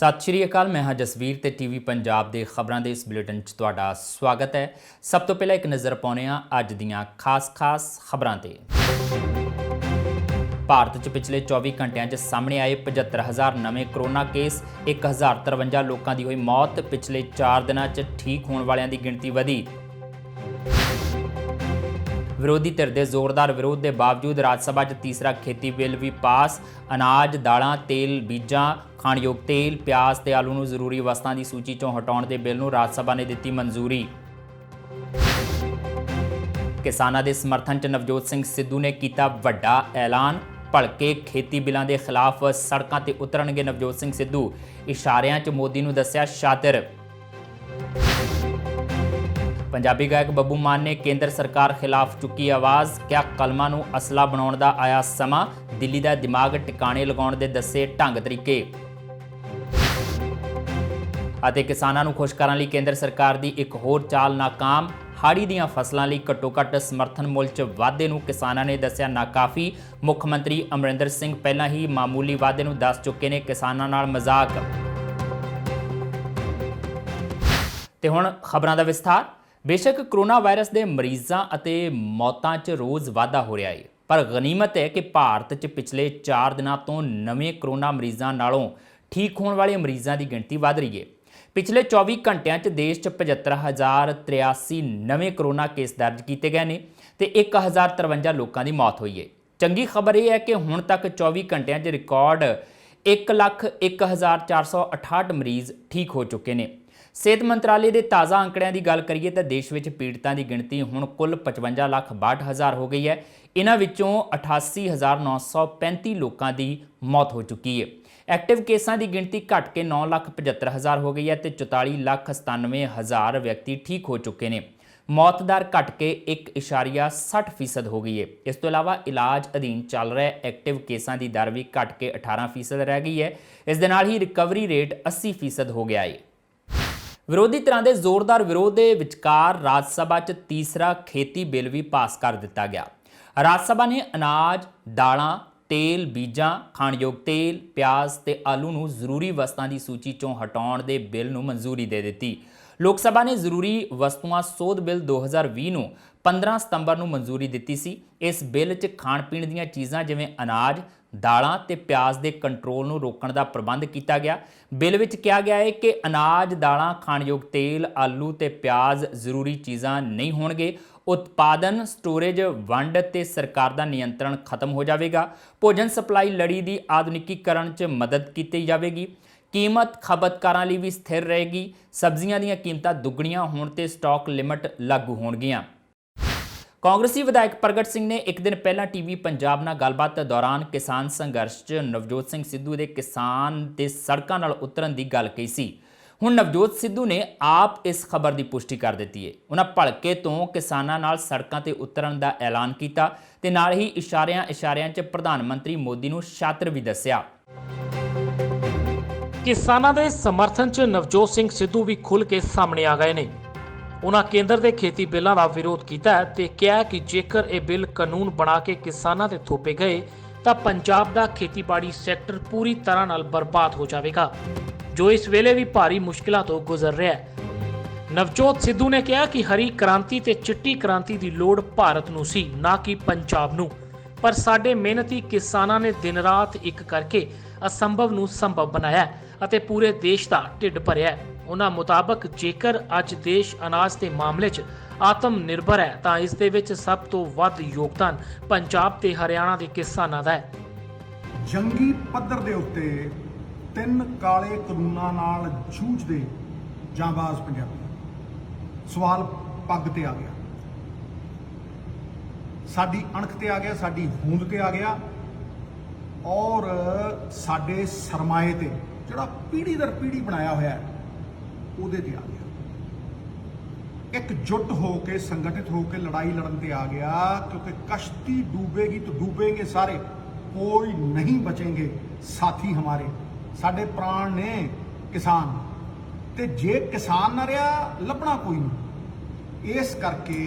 सत श्री अकाल। मैं हाँ जसवीर ते टीवी पंजाब दे खबरां दे इस बुलेटिन च तुहाडा स्वागत है। सब तो पहला एक नज़र पाउने आ अज दीआं खास खबरां ते। भारत च पिछले 24 घंटिਆਂ च सामने आए 75,000 नवे कोरोना केस, 1053 लोगों की हुई मौत। पिछले 4 दिनों च ठीक होने वालों की गिनती वधी। विरोधी धिर के जोरदार विरोध के बावजूद राज सभा च तीसरा खेती बिल भी पास। अनाज, दालां, तेल, बीजां, खाणयोग तेल, प्याज ते आलू नूं जरूरी वस्तां दी सूची चों हटाउण दे बिल नूं राज सभा ने दित्ती मंजूरी। किसानां दे समर्थन च नवजोत सिंह सिद्धू ने कीता वड्डा ऐलान। भलके खेती बिलां दे खिलाफ सड़कां ते उतरनगे नवजोत सिंह सिद्धू। इशारियां च मोदी नूं दस्सिया शातिर। पंजाबी गायक बब्बू मान ने केंद्र सरकार खिलाफ चुकी आवाज़। क्या कलमां नूं असला बनाउण दा आया समा? दिल्ली दा दिमाग टिकाणे लगाउण दे दस्से ढंग तरीके। ਅਤੇ ਕਿਸਾਨਾਂ ਨੂੰ ਖੁਸ਼ ਕਰਨ ਲਈ ਕੇਂਦਰ ਸਰਕਾਰ ਦੀ ਇੱਕ ਹੋਰ ਚਾਲ ਨਾਕਾਮ। ਹਾੜੀ ਦੀਆਂ ਫਸਲਾਂ ਲਈ ਘੱਟੋ-ਘੱਟ ਸਮਰਥਨ ਮੁੱਲ 'ਚ ਵਾਧੇ ਨੂੰ ਕਿਸਾਨਾਂ ਨੇ ਦੱਸਿਆ ਨਾਕਾਫੀ। ਮੁੱਖ ਮੰਤਰੀ ਅਮਰਿੰਦਰ ਸਿੰਘ ਪਹਿਲਾਂ ਹੀ ਮਾਮੂਲੀ ਵਾਧੇ ਨੂੰ ਦੱਸ ਚੁੱਕੇ ਨੇ ਕਿਸਾਨਾਂ ਨਾਲ ਮਜ਼ਾਕ। ਤੇ ਹੁਣ ਖਬਰਾਂ ਦਾ ਵਿਸਥਾਰ। बेशक कोरोना वायरस के मरीजों और मौतों च रोज़ वाधा हो रहा है, पर गनीमत है कि भारत च पिछले 4 दिनों तो नवे कोरोना मरीजों नालों ठीक होने वाले मरीजों की गिनती वध रही है। पिछले 24 घंटिया च देश च 75,083 नवे कोरोना केस दर्ज किए गए हैं तो 1053 लोगों की मौत हुई है। चंगी खबर यह है कि हुण तक 24 घंटिया च रिकॉर्ड 1,01,468 मरीज ठीक हो चुके हैं। सेहत मंत्रालय के ताज़ा आंकड़िਆਂ की गल करिए तो देश में पीड़ितों की गिनती हुण कुल 55,62,000 हो गई है। इन्हां विचों 88,935 लोगों की मौत हो चुकी है। एक्टिव केसां की गिनती घट के 9,75,000 हो गई है तो 44,97,000 व्यक्ति ठीक हो चुके हैं। मौत दर घट के 1.60% हो गई है। इस तो इलावा इलाज अधीन चल रहे एक्टिव केसां की दर भी घट के 18% रह गई है। इस दे नाल ही रिकवरी रेट 80% हो गया है। विरोधी धिरां दे जोरदार विरोध के विचकार राज सभा च तीसरा खेती बिल भी पास कर दिता गया। राज सभा ने अनाज, दालां, तेल, बीजां, खाणयोग तेल, प्याज ते आलू नूं जरूरी वस्तां की सूची चों हटाउण दे बिल नूं मंजूरी दे दित्ती। लोक सभा ने जरूरी वस्तुआं सोध बिल 2020 नूं 15 सितंबर नूं मंजूरी दित्ती सी। इस बिल च खाण पीण दीआं चीज़ां जिवें अनाज, दालां ते प्याज के कंट्रोल नूं रोकण दा प्रबंध किया गया। बिल विच कहा गया है कि अनाज, दालां, खाणयोग तेल, आलू ते प्याज जरूरी चीज़ां नहीं होणगे। उत्पादन, स्टोरेज, वंड ते सरकार का नियंत्रण खत्म हो जाएगा। भोजन सप्लाई लड़ी की आधुनिकीकरण च मदद की जाएगी। कीमत खपतकारां लई भी स्थिर रहेगी। सब्जियां दीआं कीमतां दुगणियां होण ते स्टॉक लिमिट लागू होणगीआं। कांग्रेसी विधायक प्रगट सिंह ने एक दिन पहला टीवी पंजाब नाल गलबात दौरान किसान संघर्ष च नवजोत सिंह सिद्धू के किसान ते सड़कों नाल उतरन की गल कही सी। हुण नवजोत सिद्धू ने आप इस खबर की पुष्टि कर दी है। उन्होंने भड़के तो किसानां नाल सड़कों ते उतरन का ऐलान किया ते नाल ही इशारियां च प्रधानमंत्री मोदी नूं शातिर भी दस्सिया। किसानां दे समर्थन च नवजोत सिंह सिद्धू भी खुल के सामने आ गए ने। उन्होंने केंद्र के खेती बिलों का विरोध किया ते कहा कि जेकर ये बिल कानून बना के किसानां ते थोपे गए तो पंजाब का खेतीबाड़ी सैक्टर पूरी तरह नाल बर्बाद हो जाएगा, जो इस वेले भी भारी मुश्किलों तो गुजर रहा है। नवजोत सिद्धू ने कहा कि हरी क्रांति ते चिट्टी क्रांति की लोड़ भारत नूं सी, ना कि पंजाब नूं, पर साडे मेहनती किसानां ने दिन रात एक करके असंभव नूं संभव बनाया अते पूरे देश का ढिड भरिया। उन्हां मुताबक जेकर अज देश अनाज के मामले च आत्म निर्भर है तो इस दे विच सब तो वध योगदान पंजाब ते हरियाणा के किसानां दा है। जंगी पद्धर दे उत्ते 3 काले कानूनां नाल जूझदे जांबाज पंजाबी सवाल पग ते आ गया, साडी अणख ते आ गया, साडी होंद ते आ गया और साडे सरमाए ते जिहड़ा पीढ़ी दर पीढ़ी बनाया होया है ਉਹਦੇ ਤੇ ਆ ਗਿਆ। एकजुट होकर संगठित होकर लड़ाई लड़न ते आ गया, क्योंकि कश्ती डूबेगी तो डूबेंगे सारे, कोई नहीं बचेंगे साथी हमारे, साडे प्राण ने किसान ते जे किसान ना रहा लभना कोई नहीं। इस करके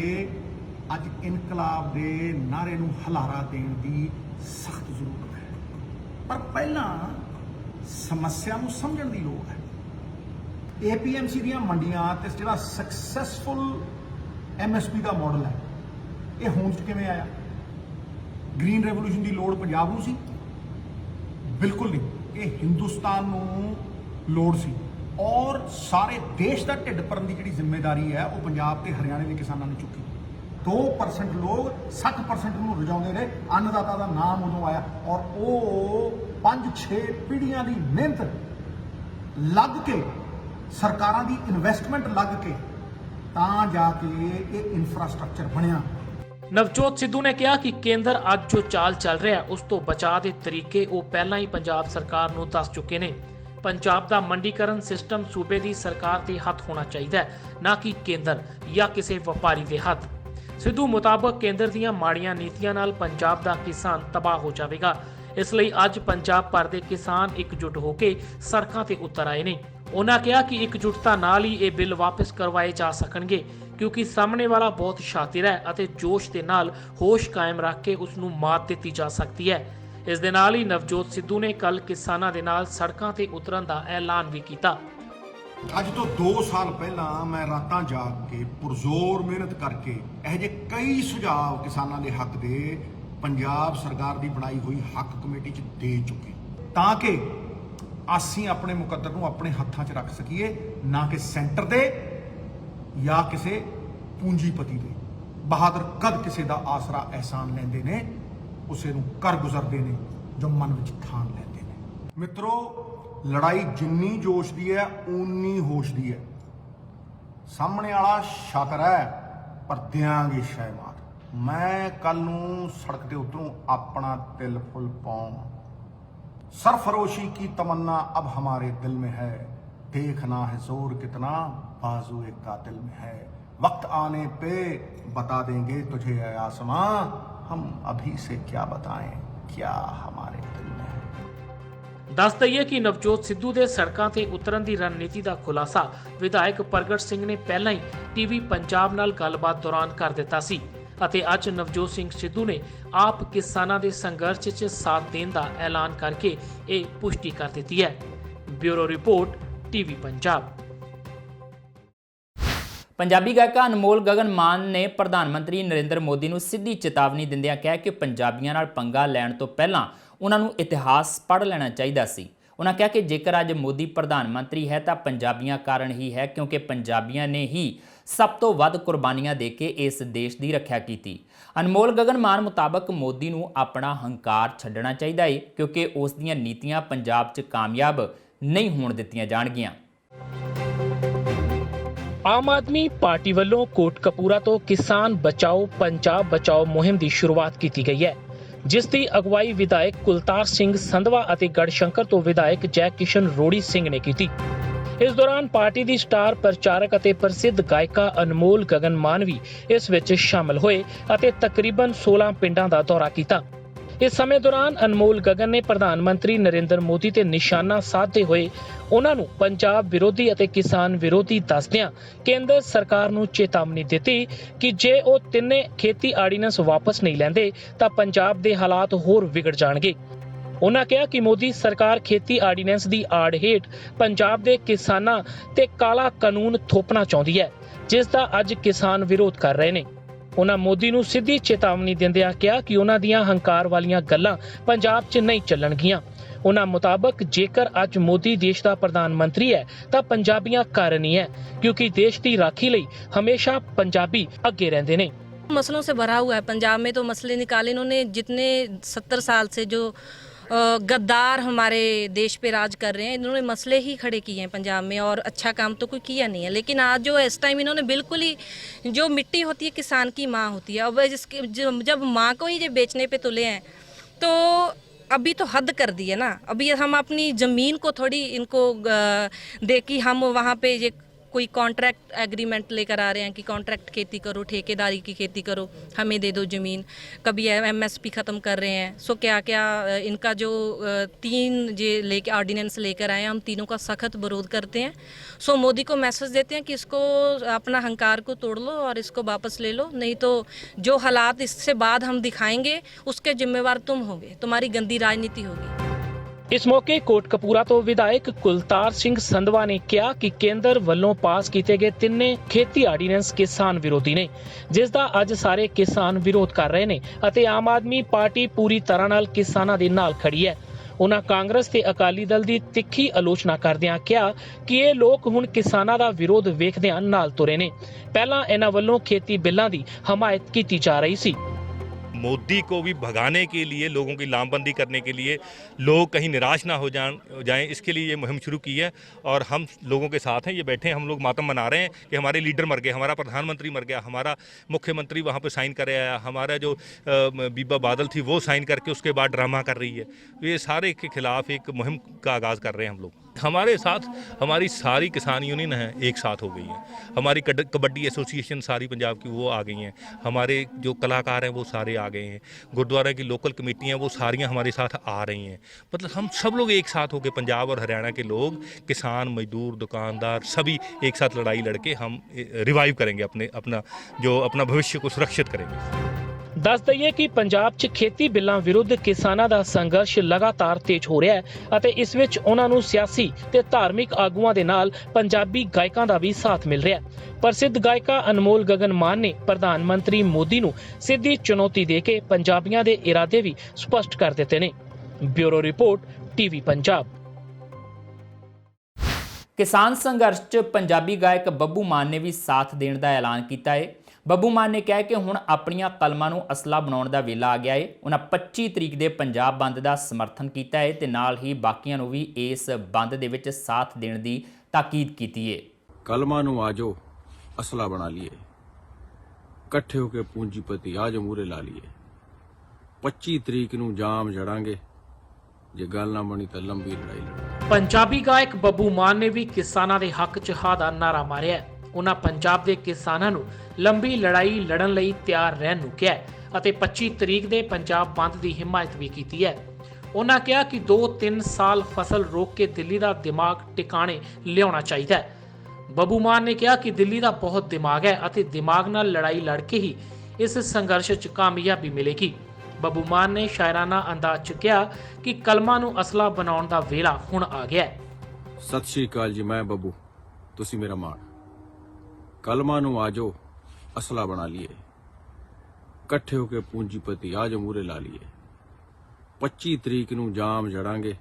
अज इनकलाब के नारे नूं हलारा देण दी सख्त जरूरत है। पर पहला ਸਮੱਸਿਆ ਨੂੰ ਸਮਝਣ ਦੀ ਲੋੜ ਹੈ। APMC ਦੀਆਂ ਮੰਡੀਆਂ ਤੇ ਜਿਹੜਾ ਸਕਸੈਸਫੁਲ MSP ਦਾ ਮਾਡਲ ਹੈ, ਇਹ ਹੋਂਦ 'ਚ ਕਿਵੇਂ ਆਇਆ? ਗ੍ਰੀਨ ਰੈਵੋਲੂਸ਼ਨ ਦੀ ਲੋੜ ਪੰਜਾਬ ਨੂੰ ਸੀ? ਬਿਲਕੁਲ ਨਹੀਂ, ਇਹ ਹਿੰਦੁਸਤਾਨ ਨੂੰ ਲੋੜ ਸੀ। ਔਰ ਸਾਰੇ ਦੇਸ਼ ਦਾ ਢਿੱਡ ਭਰਨ ਦੀ ਜਿਹੜੀ ਜ਼ਿੰਮੇਵਾਰੀ ਹੈ ਉਹ ਪੰਜਾਬ ਤੇ ਹਰਿਆਣੇ ਦੇ ਕਿਸਾਨਾਂ ਨੇ ਚੁੱਕੀ। 2% ਲੋਕ 60% ਨੂੰ ਰਜਾਉਂਦੇ ਰਹੇ। ਅੰਨਦਾਤਾ ਦਾ ਨਾਮ ਉਦੋਂ ਆਇਆ ਔਰ ਉਹ 5-6 ਪੀੜ੍ਹੀਆਂ ਦੀ ਮਿਹਨਤ ਲੱਗ ਕੇ, ਸਰਕਾਰਾਂ ਦੀ ਇਨਵੈਸਟਮੈਂਟ ਲੱਗ ਕੇ ਤਾਂ ਜਾ ਕੇ ਇਹ ਇਨਫਰਾਸਟ੍ਰਕਚਰ ਬਣਿਆ। ਨਵਜੋਤ ਸਿੱਧੂ ਨੇ ਕਿਹਾ ਕਿ ਕੇਂਦਰ ਅੱਜ ਜੋ ਚਾਲ ਚੱਲ ਰਿਹਾ ਉਸ ਤੋਂ ਬਚਾਅ ਦੇ ਤਰੀਕੇ ਉਹ ਪਹਿਲਾਂ ਹੀ ਪੰਜਾਬ ਸਰਕਾਰ ਨੂੰ ਦੱਸ ਚੁੱਕੇ ਨੇ। ਪੰਜਾਬ ਦਾ ਮੰਡੀਕਰਨ ਸਿਸਟਮ ਸੂਬੇ ਦੀ ਸਰਕਾਰ ਦੇ ਹੱਥ ਹੋਣਾ ਚਾਹੀਦਾ ਹੈ, ਨਾ ਕਿ ਕੇਂਦਰ ਜਾਂ ਕਿਸੇ ਵਪਾਰੀ ਦੇ ਹੱਥ। ਸਿੱਧੂ ਮੁਤਾਬਕ ਕੇਂਦਰ ਦੀਆਂ ਮਾੜੀਆਂ ਨੀਤੀਆਂ ਨਾਲ ਪੰਜਾਬ ਦਾ ਕਿਸਾਨ ਤਬਾਹ ਹੋ ਜਾਵੇਗਾ। ਇਸ ਲਈ ਅੱਜ ਪੰਜਾਬ ਭਰ ਦੇ ਕਿਸਾਨ ਇਕਜੁੱਟ ਹੋ ਕੇ ਸੜਕਾਂ ਤੇ ਉਤਰ ਆਏ ਨੇ। ਉਹਨਾਂ ਕਿਹਾ ਕਿ ਇਕਜੁੱਟਤਾ ਨਾਲ ਹੀ ਇਹ ਬਿੱਲ ਵਾਪਸ ਕਰਵਾਏ ਜਾ ਸਕਣਗੇ, ਕਿਉਂਕਿ ਸਾਹਮਣੇ ਵਾਲਾ ਬਹੁਤ ਸ਼ਾਤਿਰ ਹੈ ਅਤੇ ਜੋਸ਼ ਦੇ ਨਾਲ ਹੋਸ਼ ਕਾਇਮ ਰੱਖ ਕੇ ਉਸ ਨੂੰ ਮਾਤ ਦਿੱਤੀ ਜਾ ਸਕਦੀ ਹੈ। ਇਸ ਦੇ ਨਾਲ ਹੀ ਨਵਜੋਤ ਸਿੱਧੂ ਨੇ ਕੱਲ ਕਿਸਾਨਾਂ ਦੇ ਨਾਲ ਸੜਕਾਂ ਤੇ ਉਤਰਨ ਦਾ ਐਲਾਨ ਵੀ ਕੀਤਾ। ਅੱਜ ਤੋਂ 2 ਸਾਲ ਪਹਿਲਾਂ ਮੈਂ ਰਾਤਾਂ ਜਾਗ ਕੇ ਪੁਰਜ਼ੋਰ ਮਿਹਨਤ ਕਰਕੇ ਇਹੋ ਜਿਹੇ ਕਈ ਸੁਝਾਅ ਕਿਸਾਨਾਂ ਦੇ ਹੱਕ ਦੇ ਪੰਜਾਬ ਸਰਕਾਰ ਦੀ ਬਣਾਈ ਹੋਈ ਹੱਕ ਕਮੇਟੀ 'ਚ ਦੇ ਚੁੱਕੇ, ਤਾਂ ਕਿ ਅਸੀਂ ਆਪਣੇ ਮੁਕੱਦਰ ਨੂੰ ਆਪਣੇ ਹੱਥਾਂ 'ਚ ਰੱਖ ਸਕੀਏ, ਨਾ ਕਿ ਸੈਂਟਰ ਦੇ ਜਾਂ ਕਿਸੇ ਪੂੰਜੀਪਤੀ ਦੇ। ਬਹਾਦਰ ਕਦ ਕਿਸੇ ਦਾ ਆਸਰਾ ਅਹਿਸਾਨ ਲੈਂਦੇ ਨੇ, ਉਸੇ ਨੂੰ ਕਰ ਗੁਜ਼ਰਦੇ ਨੇ ਜੋ ਮਨ ਵਿੱਚ ਥਾਨ ਲੈਂਦੇ ਨੇ। ਮਿੱਤਰੋ, ਲੜਾਈ ਜਿੰਨੀ ਜੋਸ਼ ਦੀ ਹੈ ਓਨੀ ਹੋਸ਼ ਦੀ ਹੈ। ਸਾਹਮਣੇ ਵਾਲਾ ਸ਼ਾਤਰ ਹੈ ਪਰ ਦਿਆਂਗੇ ਸ਼ੈ ਮਾਤ। ਮੈਂ ਕੱਲ ਨੂੰ ਸੜਕ ਤੇ ਉਤਰੂ ਆਪਣਾ ਦਿਲ ਫੁੱਲ ਪਾਉਂ। सरफरोशी की तमन्ना अब हमारे दिल में है, देखना है जोर कितना बाजू एक कातिल में है। वक्त आने पे बता देंगे तुझे ऐ आसमां, हम अभी से क्या बताएं क्या हमारे दिल में है। ਦੱਸ ਦਈਏ ਕਿ ਨਵਜੋਤ ਸਿੱਧੂ ਦੇ ਸੜਕਾਂ ਤੇ ਉਤਰਨ ਦੀ ਰਣਨੀਤੀ ਦਾ ਖੁਲਾਸਾ ਵਿਧਾਇਕ ਪ੍ਰਗਟ ਸਿੰਘ ਨੇ ਪਹਿਲਾਂ ਹੀ ਟੀਵੀ ਪੰਜਾਬ ਨਾਲ ਗੱਲਬਾਤ ਦੌਰਾਨ ਕਰ ਦਿੱਤਾ ਸੀ ਅਤੇ ਅੱਜ ਨਵਜੋਤ ਸਿੰਘ ਸਿੱਧੂ ਨੇ ਆਪ ਕਿਸਾਨਾਂ ਦੇ ਸੰਘਰਸ਼ 'ਚ ਸਾਥ ਦੇਣ ਦਾ ਐਲਾਨ ਕਰਕੇ ਇਹ ਪੁਸ਼ਟੀ ਕਰ ਦਿੱਤੀ ਹੈ। Bureau report TV Punjab. Punjabi ਗਾਇਕਾ ਅਨਮੋਲ ਗਗਨ ਮਾਨ ਨੇ ਪ੍ਰਧਾਨ ਮੰਤਰੀ ਨਰਿੰਦਰ ਮੋਦੀ ਨੂੰ ਸਿੱਧੀ ਚੇਤਾਵਨੀ ਦਿੰਦਿਆਂ ਕਿਹਾ ਕਿ ਪੰਜਾਬੀਆਂ ਨਾਲ ਪੰਗਾ ਲੈਣ ਤੋਂ ਪਹਿਲਾਂ ਉਹਨਾਂ ਨੂੰ ਇਤਿਹਾਸ ਪੜ੍ਹ ਲੈਣਾ ਚਾਹੀਦਾ ਸੀ। ਉਹਨਾਂ ਕਿਹਾ ਕਿ ਜੇਕਰ ਅੱਜ ਮੋਦੀ ਪ੍ਰਧਾਨ ਮੰਤਰੀ ਹੈ ਤਾਂ ਪੰਜਾਬੀਆਂ ਕਾਰਨ ਹੀ ਹੈ, ਕਿਉਂਕਿ ਪੰਜਾਬੀਆਂ ਨੇ ਹੀ ਸਭ ਤੋਂ ਵੱਧ ਕੁਰਬਾਨੀਆਂ ਦੇ ਕੇ ਇਸ ਦੇਸ਼ ਦੀ ਰੱਖਿਆ ਕੀਤੀ। ਅਨਮੋਲ ਗਗਨ ਮਾਨ ਮੁਤਾਬਕ ਮੋਦੀ ਨੂੰ ਆਪਣਾ ਹੰਕਾਰ ਛੱਡਣਾ ਚਾਹੀਦਾ ਹੈ, ਕਿਉਂਕਿ ਉਸ ਦੀਆਂ ਨੀਤੀਆਂ ਪੰਜਾਬ 'ਚ ਕਾਮਯਾਬ ਨਹੀਂ ਹੋਣ ਦਿੱਤੀਆਂ ਜਾਣਗੀਆਂ। ਆਮ ਆਦਮੀ ਪਾਰਟੀ ਵੱਲੋਂ ਕੋਟਕਪੂਰਾ ਤੋਂ ਕਿਸਾਨ ਬਚਾਓ ਪੰਜਾਬ ਬਚਾਓ ਮੁਹਿੰਮ ਦੀ ਸ਼ੁਰੂਆਤ ਕੀਤੀ ਗਈ ਹੈ, ਜਿਸ ਦੀ ਅਗਵਾਈ ਵਿਧਾਇਕ ਕੁਲਤਾਰ ਸਿੰਘ ਸੰਧਵਾ ਅਤੇ ਗੜਸ਼ੰਕਰ ਤੋਂ ਵਿਧਾਇਕ ਜੈ ਕਿਸ਼ਨ ਰੋੜੀ ਸਿੰਘ ਨੇ ਕੀਤੀ। ਇਸ ਦੌਰਾਨ ਪਾਰਟੀ ਦੀ ਸਟਾਰ ਪ੍ਰਚਾਰਕ ਅਤੇ ਪ੍ਰਸਿੱਧ ਗਾਇਕਾ ਅਨਮੋਲ ਗਗਨ ਮਾਨ ਵੀ ਇਸ ਵਿੱਚ ਸ਼ਾਮਲ ਹੋਏ ਅਤੇ ਤਕਰੀਬਨ 16 ਪਿੰਡਾਂ ਦਾ ਦੌਰਾ ਕੀਤਾ। ਇਸ ਸਮੇਂ ਦੌਰਾਨ ਅਨਮੋਲ ਗਗਨ ਨੇ ਪ੍ਰਧਾਨ ਮੰਤਰੀ ਨਰਿੰਦਰ ਮੋਦੀ ਤੇ ਨਿਸ਼ਾਨਾ ਸਾਧਦੇ ਹੋਏ ਉਹਨਾਂ ਨੂੰ ਪੰਜਾਬ ਵਿਰੋਧੀ ਅਤੇ ਕਿਸਾਨ ਵਿਰੋਧੀ ਦੱਸਦਿਆਂ ਕੇਂਦਰ ਸਰਕਾਰ ਨੂੰ ਚੇਤਾਵਨੀ ਦਿੱਤੀ ਕਿ ਜੇ ਉਹ ਤਿੰਨੇ ਖੇਤੀ ਆਰਡੀਨੈਂਸ ਵਾਪਸ ਨਹੀਂ ਲੈਂਦੇ ਤਾਂ ਪੰਜਾਬ ਦੇ ਹਾਲਾਤ ਹੋਰ ਵਿਗੜ ਜਾਣਗੇ। ਉਹਨਾਂ ਕਿਹਾ ਕਿ ਮੋਦੀ ਸਰਕਾਰ ਖੇਤੀ ਆਰਡੀਨੈਂਸ ਦੀ ਆੜ ਹੇਠ ਪੰਜਾਬ ਦੇ ਕਿਸਾਨਾਂ ਤੇ ਕਾਲਾ ਕਾਨੂੰਨ ਥੋਪਣਾ ਚਾਹੁੰਦੀ ਹੈ, ਜਿਸ ਦਾ ਅੱਜ ਕਿਸਾਨ ਵਿਰੋਧ ਕਰ ਰਹੇ ਨੇ। ਉਹਨਾਂ ਮੋਦੀ ਨੂੰ ਸਿੱਧੀ ਚੇਤਾਵਨੀ ਦਿੰਦਿਆਂ ਕਿਹਾ ਕਿ ਉਹਨਾਂ ਦੀਆਂ ਹੰਕਾਰ ਵਾਲੀਆਂ ਗੱਲਾਂ ਪੰਜਾਬ 'ਚ ਨਹੀਂ ਚੱਲਣਗੀਆਂ। ਉਹਨਾਂ ਮੁਤਾਬਕ ਜੇਕਰ ਅੱਜ ਮੋਦੀ ਦੇਸ਼ ਦਾ ਪ੍ਰਧਾਨ ਮੰਤਰੀ ਹੈ ਤਾਂ ਪੰਜਾਬੀਆਂ ਕਾਰਨ ਹੀ ਹੈ, ਕਿਉਂਕਿ ਦੇਸ਼ ਦੀ ਰਾਖੀ ਲਈ ਹਮੇਸ਼ਾ ਪੰਜਾਬੀ ਅੱਗੇ ਰਹਿੰਦੇ ਨੇ। मसलों से भरा हुआ है पंजाब में, तो मसले निकाले इन्होंने। जितने 70 साल से जो गद्दार हमारे देश पे राज कर रहे हैं, इन्होंने मसले ही खड़े किए हैं पंजाब में, और अच्छा काम तो कोई किया नहीं है। लेकिन आज जो इस टाइम इन्होंने बिल्कुल ही, जो मिट्टी होती है किसान की माँ होती है, अब जिसके जब माँ को ही जब बेचने पे तुले हैं तो अभी तो हद कर दी है ना। अभी हम अपनी ज़मीन को थोड़ी इनको दे कि हम वहाँ पे ये कोई कॉन्ट्रैक्ट एग्रीमेंट लेकर आ रहे हैं कि कॉन्ट्रैक्ट खेती करो, ठेकेदारी की खेती करो, हमें दे दो ज़मीन। कभी MSP ख़त्म कर रहे हैं। सो क्या क्या इनका जो 3 ये लेके ऑर्डिनेंस लेकर आए हैं, हम तीनों का सख्त विरोध करते हैं। सो मोदी को मैसेज देते हैं कि इसको अपना हंकार को तोड़ लो और इसको वापस ले लो, नहीं तो जो हालात इससे बाद हम दिखाएंगे उसके जिम्मेवार तुम होगे, तुम्हारी गंदी राजनीति होगी। ਇਸ ਮੌਕੇ ਕੋਟਕਪੂਰਾ ਤੋਂ ਵਿਧਾਇਕ ਕੁਲਤਾਰ ਸਿੰਘ ਸੰਧਵਾ ਨੇ ਕਿਹਾ ਕਿ ਕੇਂਦਰ ਵੱਲੋਂ ਪਾਸ ਕੀਤੇ ਗਏ ਤਿੰਨੇ ਖੇਤੀ ਆਰਡੀਨੈਂਸ ਕਿਸਾਨ ਵਿਰੋਧੀ ਨੇ, ਜਿਸ ਦਾ ਅੱਜ ਸਾਰੇ ਕਿਸਾਨ ਵਿਰੋਧ ਕਰ ਰਹੇ ਨੇ ਅਤੇ ਆਮ ਆਦਮੀ ਪਾਰਟੀ ਪੂਰੀ ਤਰ੍ਹਾਂ ਨਾਲ ਕਿਸਾਨਾਂ ਦੇ ਨਾਲ ਖੜੀ ਹੈ। ਉਨ੍ਹਾਂ ਕਾਂਗਰਸ ਤੇ ਅਕਾਲੀ ਦਲ ਦੀ ਤਿੱਖੀ ਆਲੋਚਨਾ ਕਰਦਿਆਂ ਕਿਹਾ ਕਿ ਇਹ ਲੋਕ ਹੁਣ ਕਿਸਾਨਾਂ ਦਾ ਵਿਰੋਧ ਵੇਖਦਿਆਂ ਨਾਲ ਤੁਰੇ ਨੇ। ਪਹਿਲਾਂ ਇਹਨਾਂ ਵੱਲੋਂ ਖੇਤੀ ਬਿੱਲਾਂ ਦੀ ਹਮਾਇਤ ਕੀਤੀ ਜਾ ਰਹੀ ਸੀ। मोदी को भी भगाने के लिए, लोगों की लामबंदी करने के लिए, लोग कहीं निराश ना हो जाएं, इसके लिए ये मुहिम शुरू की है और हम लोगों के साथ हैं। ये बैठे हैं, हम लोग मातम मना रहे हैं कि हमारे लीडर मर गए, हमारा प्रधानमंत्री मर गया, हमारा मुख्यमंत्री वहाँ पे साइन कर आया, हमारा जो बीबा बादल थी वो साइन करके उसके बाद ड्रामा कर रही है। ये सारे के खिलाफ एक मुहिम का आगाज़ कर रहे हैं हम लोग। हमारे साथ हमारी सारी किसान यूनियन हैं, एक साथ हो गई हैं। हमारी कबड्डी एसोसिएशन सारी पंजाब की वो आ गई हैं। हमारे जो कलाकार हैं वो सारे आ गए हैं। गुरुद्वारा की लोकल कमेटियाँ वो सारियाँ हमारे साथ आ रही हैं। मतलब हम सब लोग एक साथ होकर, पंजाब और हरियाणा के लोग, किसान, मजदूर, दुकानदार, सभी एक साथ लड़ाई लड़के हम रिवाइव करेंगे, अपना भविष्य को सुरक्षित करेंगे। ਦੱਸ ਦਈਏ ਕਿ ਪੰਜਾਬ 'ਚ ਖੇਤੀ ਬਿੱਲਾਂ ਵਿਰੁੱਧ ਕਿਸਾਨਾਂ ਦਾ ਸੰਘਰਸ਼ ਲਗਾਤਾਰ ਤੇਜ਼ ਹੋ ਰਿਹਾ ਹੈ ਅਤੇ ਇਸ ਵਿੱਚ ਉਹਨਾਂ ਨੂੰ ਸਿਆਸੀ ਤੇ ਧਾਰਮਿਕ ਆਗੂਆਂ ਦੇ ਨਾਲ ਪੰਜਾਬੀ ਗਾਇਕਾਂ ਦਾ ਵੀ ਸਾਥ ਮਿਲ ਰਿਹਾ ਹੈ। ਪ੍ਰਸਿੱਧ ਗਾਇਕਾ ਅਨਮੋਲ ਗਗਨ ਮਾਨ ਨੇ ਪ੍ਰਧਾਨ ਮੰਤਰੀ ਮੋਦੀ ਨੂੰ ਸਿੱਧੀ ਚੁਣੌਤੀ ਦੇ ਕੇ ਪੰਜਾਬੀਆਂ ਦੇ ਇਰਾਦੇ ਵੀ ਸਪਸ਼ਟ ਕਰ ਦਿੱਤੇ ਨੇ। Bureau report, TV Punjab. ਕਿਸਾਨ ਸੰਘਰਸ਼ 'ਚ ਪੰਜਾਬੀ ਗਾਇਕ ਬੱਬੂ ਮਾਨ ਨੇ ਵੀ ਸਾਥ ਦੇਣ ਦਾ ਐਲਾਨ ਕੀਤਾ ਹੈ। ਬੱਬੂ ਮਾਨ ਨੇ ਕਿਹਾ ਕਿ ਹੁਣ ਆਪਣੀਆਂ ਕਲਮਾਂ ਨੂੰ ਅਸਲਾ ਬਣਾਉਣ ਦਾ ਵੇਲਾ ਆ ਗਿਆ ਹੈ। ਉਹਨਾਂ 25 ਤਰੀਕ ਦੇ ਪੰਜਾਬ ਬੰਦ ਦਾ ਸਮਰਥਨ ਕੀਤਾ ਹੈ ਤੇ ਨਾਲ ਹੀ ਬਾਕੀਆਂ ਨੂੰ ਵੀ ਇਸ ਬੰਦ ਦੇ ਵਿੱਚ ਸਾਥ ਦੇਣ ਦੀ ਤਾਕੀਦ ਕੀਤੀ ਹੈ। ਕਲਮਾਂ ਨੂੰ ਆਜੋ ਅਸਲਾ ਬਣਾ ਲਈਏ, ਇਕੱਠੇ ਹੋ ਕੇ ਪੂੰਜੀਪਤੀ ਆਜੋ ਮੂਰੇ ਲਾ ਲਈਏ। 25 ਤਰੀਕ ਨੂੰ ਜਾਮ ਜੜਾਂਗੇ, ਜੇ ਗੱਲ ਨਾ ਬਣੀ ਤਾਂ ਲੰਬੀ ਲੜਾਈ ਲੜਾਂਗੇ। ਪੰਜਾਬੀ ਗਾਇਕ ਬੱਬੂ ਮਾਨ ਨੇ ਵੀ ਕਿਸਾਨਾਂ ਦੇ ਹੱਕ 'ਚ ਹਾਂ ਦਾ ਨਾਰਾ ਮਾਰਿਆ। ਉਹਨਾਂ ਪੰਜਾਬ ਦੇ ਕਿਸਾਨਾਂ ਨੂੰ ਲੰਬੀ ਲੜਾਈ ਲੜਨ ਲਈ ਤਿਆਰ ਰਹਿਣ ਨੂੰ ਕਿਹਾ ਅਤੇ 25 ਤਰੀਕ ਦੇ ਪੰਜਾਬ ਬੰਦ ਦੀ ਹਿਮਾਇਤ ਵੀ ਕੀਤੀ ਹੈ। ਉਹਨਾਂ ਕਿਹਾ ਕਿ 2-3 ਸਾਲ ਫਸਲ ਰੋਕ ਕੇ ਦਿੱਲੀ ਦਾ ਦਿਮਾਗ ਟਿਕਾਣੇ ਲਿਆਉਣਾ ਚਾਹੀਦਾ ਹੈ। ਬੱਬੂ ਮਾਨ ਨੇ ਕਿਹਾ ਕਿ ਦਿੱਲੀ ਦਾ ਬਹੁਤ ਦਿਮਾਗ ਹੈ ਅਤੇ ਦਿਮਾਗ ਨਾਲ ਲੜਾਈ ਲੜ ਕੇ ਹੀ ਇਸ ਸੰਘਰਸ਼ 'ਚ ਕਾਮਯਾਬੀ ਮਿਲੇਗੀ। ਬੱਬੂ ਮਾਨ ਨੇ ਸ਼ਾਇਰਾਨਾ ਅੰਦਾਜ਼ 'ਚ ਕਿਹਾ ਕਿ ਕਲਮਾਂ ਨੂੰ ਅਸਲਾ ਬਣਾਉਣ ਦਾ ਵੇਲਾ ਹੁਣ ਆ ਗਿਆ ਹੈ। ਸਤਿ ਸ਼੍ਰੀ ਅਕਾਲ ਜੀ, ਮੈਂ ਬੱਬੂ, ਤੁਸੀਂ ਮੇਰਾ ਮਾਣ। ਕਲਮਾਂ ਨੂੰ ਆਜੋ ਅਸਲਾ ਬਣਾ ਲਈਏ, ਇਕੱਠੇ ਹੋ ਕੇ ਪੂੰਜੀਪਤੀ ਆਜੋ ਮੂਰੇ ਲਾ ਲਈਏ। 25 ਤਰੀਕ ਨੂੰ ਜਾਮ ਜੜਾਂਗੇ,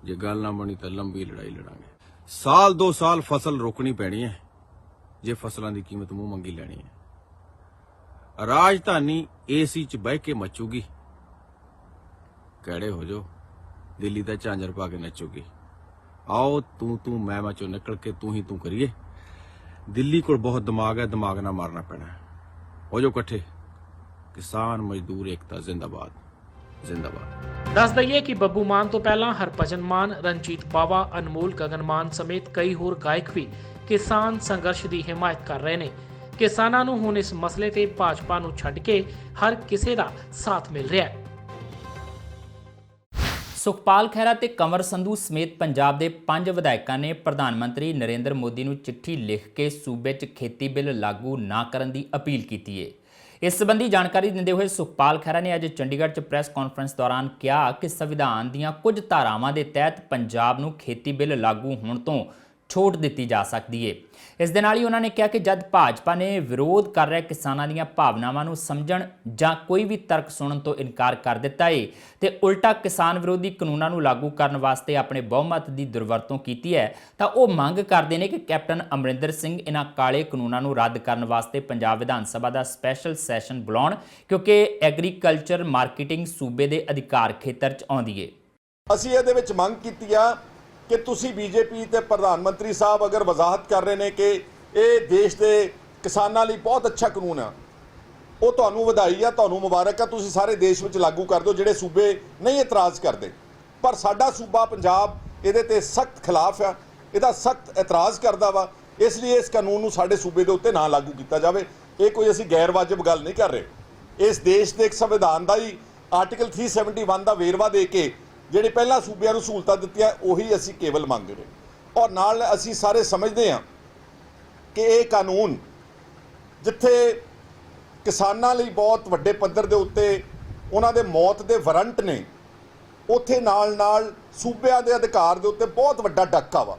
ਜੇ ਗੱਲ ਨਾ ਬਣੀ ਤਾਂ ਲੰਬੀ ਲੜਾਈ ਲੜਾਂਗੇ। ਸਾਲ 2 ਸਾਲ ਫਸਲ ਰੋਕਣੀ ਪੈਣੀ ਹੈ ਜੇ ਫਸਲਾਂ ਦੀ ਕੀਮਤ ਮੂੰਹ ਮੰਗੀ ਲੈਣੀ ਹੈ। ਰਾਜਧਾਨੀ ਏਸੀ 'ਚ ਬਹਿ ਕੇ ਮਚੂਗੀ, ਕਿਹੜੇ ਹੋ ਜੋ ਦਿੱਲੀ ਦਾ ਝਾਂਜਰ ਪਾ ਕੇ ਨੱਚੂਗੀ। ਆਓ ਤੂੰ ਮੈਂ ਚੋਂ ਨਿਕਲ ਕੇ ਤੂੰ ਹੀ ਤੂੰ ਕਰੀਏ। ਦਿੱਲੀ ਕੋਲ ਬਹੁਤ ਦਿਮਾਗ ਹੈ, ਦਿਮਾਗ ਨਾਲ ਮਾਰਨਾ ਪੈਣਾ। ਹੋ ਜੋ ਇਕੱਠੇ, ਕਿਸਾਨ ਮਜ਼ਦੂਰ ਏਕਤਾ ਜ਼ਿੰਦਾਬਾਦ, ਜ਼ਿੰਦਾਬਾਦ। ਦੱਸ ਦਈਏ ਕਿ ਬੱਬੂ ਮਾਨ ਤੋਂ ਪਹਿਲਾਂ ਹਰਭਜਨ ਮਾਨ, ਰਣਜੀਤ ਬਾਵਾ, ਅਨਮੋਲ ਗਗਨ ਮਾਨ ਸਮੇਤ ਕਈ ਹੋਰ ਗਾਇਕ ਵੀ ਕਿਸਾਨ ਸੰਘਰਸ਼ ਦੀ ਹਿਮਾਇਤ ਕਰ ਰਹੇ ਨੇ। ਕਿਸਾਨਾਂ ਨੂੰ ਹੁਣ ਇਸ ਮਸਲੇ ਤੇ ਭਾਜਪਾ ਨੂੰ ਛੱਡ ਕੇ ਹਰ ਕਿਸੇ ਦਾ ਸਾਥ ਮਿਲ ਰਿਹਾ ਹੈ। ਸੁਖਪਾਲ ਖਹਿਰਾ ਤੇ ਕੰਵਰ ਸੰਧੂ ਸਮੇਤ ਪੰਜਾਬ ਦੇ 5 ਵਿਧਾਇਕਾਂ ਨੇ ਪ੍ਰਧਾਨ ਮੰਤਰੀ ਨਰਿੰਦਰ ਮੋਦੀ ਨੂੰ ਚਿੱਠੀ ਲਿਖ ਕੇ ਸੂਬੇ 'ਚ ਖੇਤੀ ਬਿੱਲ ਲਾਗੂ ਨਾ ਕਰਨ ਦੀ ਅਪੀਲ ਕੀਤੀ ਹੈ। ਇਸ ਸੰਬੰਧੀ ਜਾਣਕਾਰੀ ਦਿੰਦੇ ਹੋਏ ਸੁਖਪਾਲ ਖਹਿਰਾ ਨੇ ਅੱਜ ਚੰਡੀਗੜ੍ਹ 'ਚ ਪ੍ਰੈਸ ਕਾਨਫਰੰਸ ਦੌਰਾਨ ਕਿਹਾ ਕਿ ਸੰਵਿਧਾਨ ਦੀਆਂ ਕੁਝ ਧਾਰਾਵਾਂ ਦੇ ਤਹਿਤ ਪੰਜਾਬ ਨੂੰ ਖੇਤੀ ਬਿੱਲ ਲਾਗੂ ਹੋਣ ਤੋਂ ਛੋਟ ਦਿੱਤੀ ਜਾ ਸਕਦੀ ਹੈ। ਇਸ ਦੇ ਨਾਲ ਹੀ ਉਹਨਾਂ ਨੇ ਕਿਹਾ ਕਿ ਜਦ ਭਾਜਪਾ ਨੇ ਵਿਰੋਧ ਕਰ ਰਹੇ ਕਿਸਾਨਾਂ ਦੀਆਂ ਭਾਵਨਾਵਾਂ ਨੂੰ ਸਮਝਣ ਜਾਂ ਕੋਈ ਵੀ ਤਰਕ ਸੁਣਨ ਤੋਂ ਇਨਕਾਰ ਕਰ ਦਿੱਤਾ ਹੈ ਤੇ ਉਲਟਾ ਕਿਸਾਨ ਵਿਰੋਧੀ ਕਾਨੂੰਨਾਂ ਨੂੰ ਲਾਗੂ ਕਰਨ ਵਾਸਤੇ ਆਪਣੇ ਬਹੁਮਤ ਦੀ ਦੁਰਵਰਤੋਂ ਕੀਤੀ ਹੈ ਤਾਂ ਉਹ ਮੰਗ ਕਰਦੇ ਨੇ ਕਿ ਕੈਪਟਨ ਅਮਰਿੰਦਰ ਸਿੰਘ ਇਹਨਾਂ ਕਾਲੇ ਕਾਨੂੰਨਾਂ ਨੂੰ ਰੱਦ ਕਰਨ ਵਾਸਤੇ ਪੰਜਾਬ ਵਿਧਾਨ ਸਭਾ ਦਾ ਸਪੈਸ਼ਲ ਸੈਸ਼ਨ ਬੁਲਾਉਣ, ਕਿਉਂਕਿ ਐਗਰੀਕਲਚਰ ਮਾਰਕੀਟਿੰਗ ਸੂਬੇ ਦੇ ਅਧਿਕਾਰ ਖੇਤਰ 'ਚ ਆਉਂਦੀ ਹੈ। ਅਸੀਂ ਇਹਦੇ ਵਿੱਚ ਮੰਗ ਕੀਤੀ ਆ ਕਿ ਤੁਸੀਂ ਬੀਜੇਪੀ ਤੇ ਪ੍ਰਧਾਨ ਮੰਤਰੀ ਸਾਹਿਬ ਅਗਰ ਵਜ਼ਾਹਤ ਕਰ ਰਹੇ ਨੇ ਕਿ ਇਹ ਦੇਸ਼ ਦੇ ਕਿਸਾਨਾਂ ਲਈ ਬਹੁਤ ਅੱਛਾ ਕਾਨੂੰਨ ਆ, ਉਹ ਤੁਹਾਨੂੰ ਵਧਾਈ ਆ, ਤੁਹਾਨੂੰ ਮੁਬਾਰਕ ਆ, ਤੁਸੀਂ ਸਾਰੇ ਦੇਸ਼ ਵਿੱਚ ਲਾਗੂ ਕਰ ਦਿਓ ਜਿਹੜੇ ਸੂਬੇ ਨਹੀਂ ਇਤਰਾਜ਼ ਕਰਦੇ। ਪਰ ਸਾਡਾ ਸੂਬਾ ਪੰਜਾਬ ਇਹਦੇ ਤੇ ਸਖਤ ਖਿਲਾਫ ਆ, ਇਹਦਾ ਸਖਤ ਇਤਰਾਜ਼ ਕਰਦਾ ਵਾ। ਇਸ ਲਈ ਇਸ ਕਾਨੂੰਨ ਨੂੰ ਸਾਡੇ ਸੂਬੇ ਦੇ ਉੱਤੇ ਨਾ ਲਾਗੂ ਕੀਤਾ ਜਾਵੇ। ਇਹ ਕੋਈ ਅਸੀਂ ਗੈਰ ਵਾਜਬ ਗੱਲ ਨਹੀਂ ਕਰ ਰਹੇ। ਇਸ ਦੇਸ਼ ਦੇ ਇੱਕ ਸੰਵਿਧਾਨ ਦਾ ਹੀ ਆਰਟੀਕਲ 371 ਦਾ ਵੇਰਵਾ ਦੇ ਕੇ ਜਿਹੜੇ ਪਹਿਲਾਂ ਸੂਬਿਆਂ ਨੂੰ ਸਹੂਲਤਾਂ ਦਿੱਤੀਆਂ ਉਹੀ ਅਸੀਂ ਕੇਵਲ ਮੰਗ ਰਹੇ। ਔਰ ਨਾਲ ਅਸੀਂ ਸਾਰੇ ਸਮਝਦੇ ਹਾਂ ਕਿ ਇਹ ਕਾਨੂੰਨ ਜਿੱਥੇ ਕਿਸਾਨਾਂ ਲਈ ਬਹੁਤ ਵੱਡੇ ਪੱਧਰ ਦੇ ਉੱਤੇ ਉਹਨਾਂ ਦੇ ਮੌਤ ਦੇ ਵਾਰੰਟ ਨੇ, ਉੱਥੇ ਨਾਲ ਸੂਬਿਆਂ ਦੇ ਅਧਿਕਾਰ ਦੇ ਉੱਤੇ ਬਹੁਤ ਵੱਡਾ ਡਾਕਾ ਵਾ।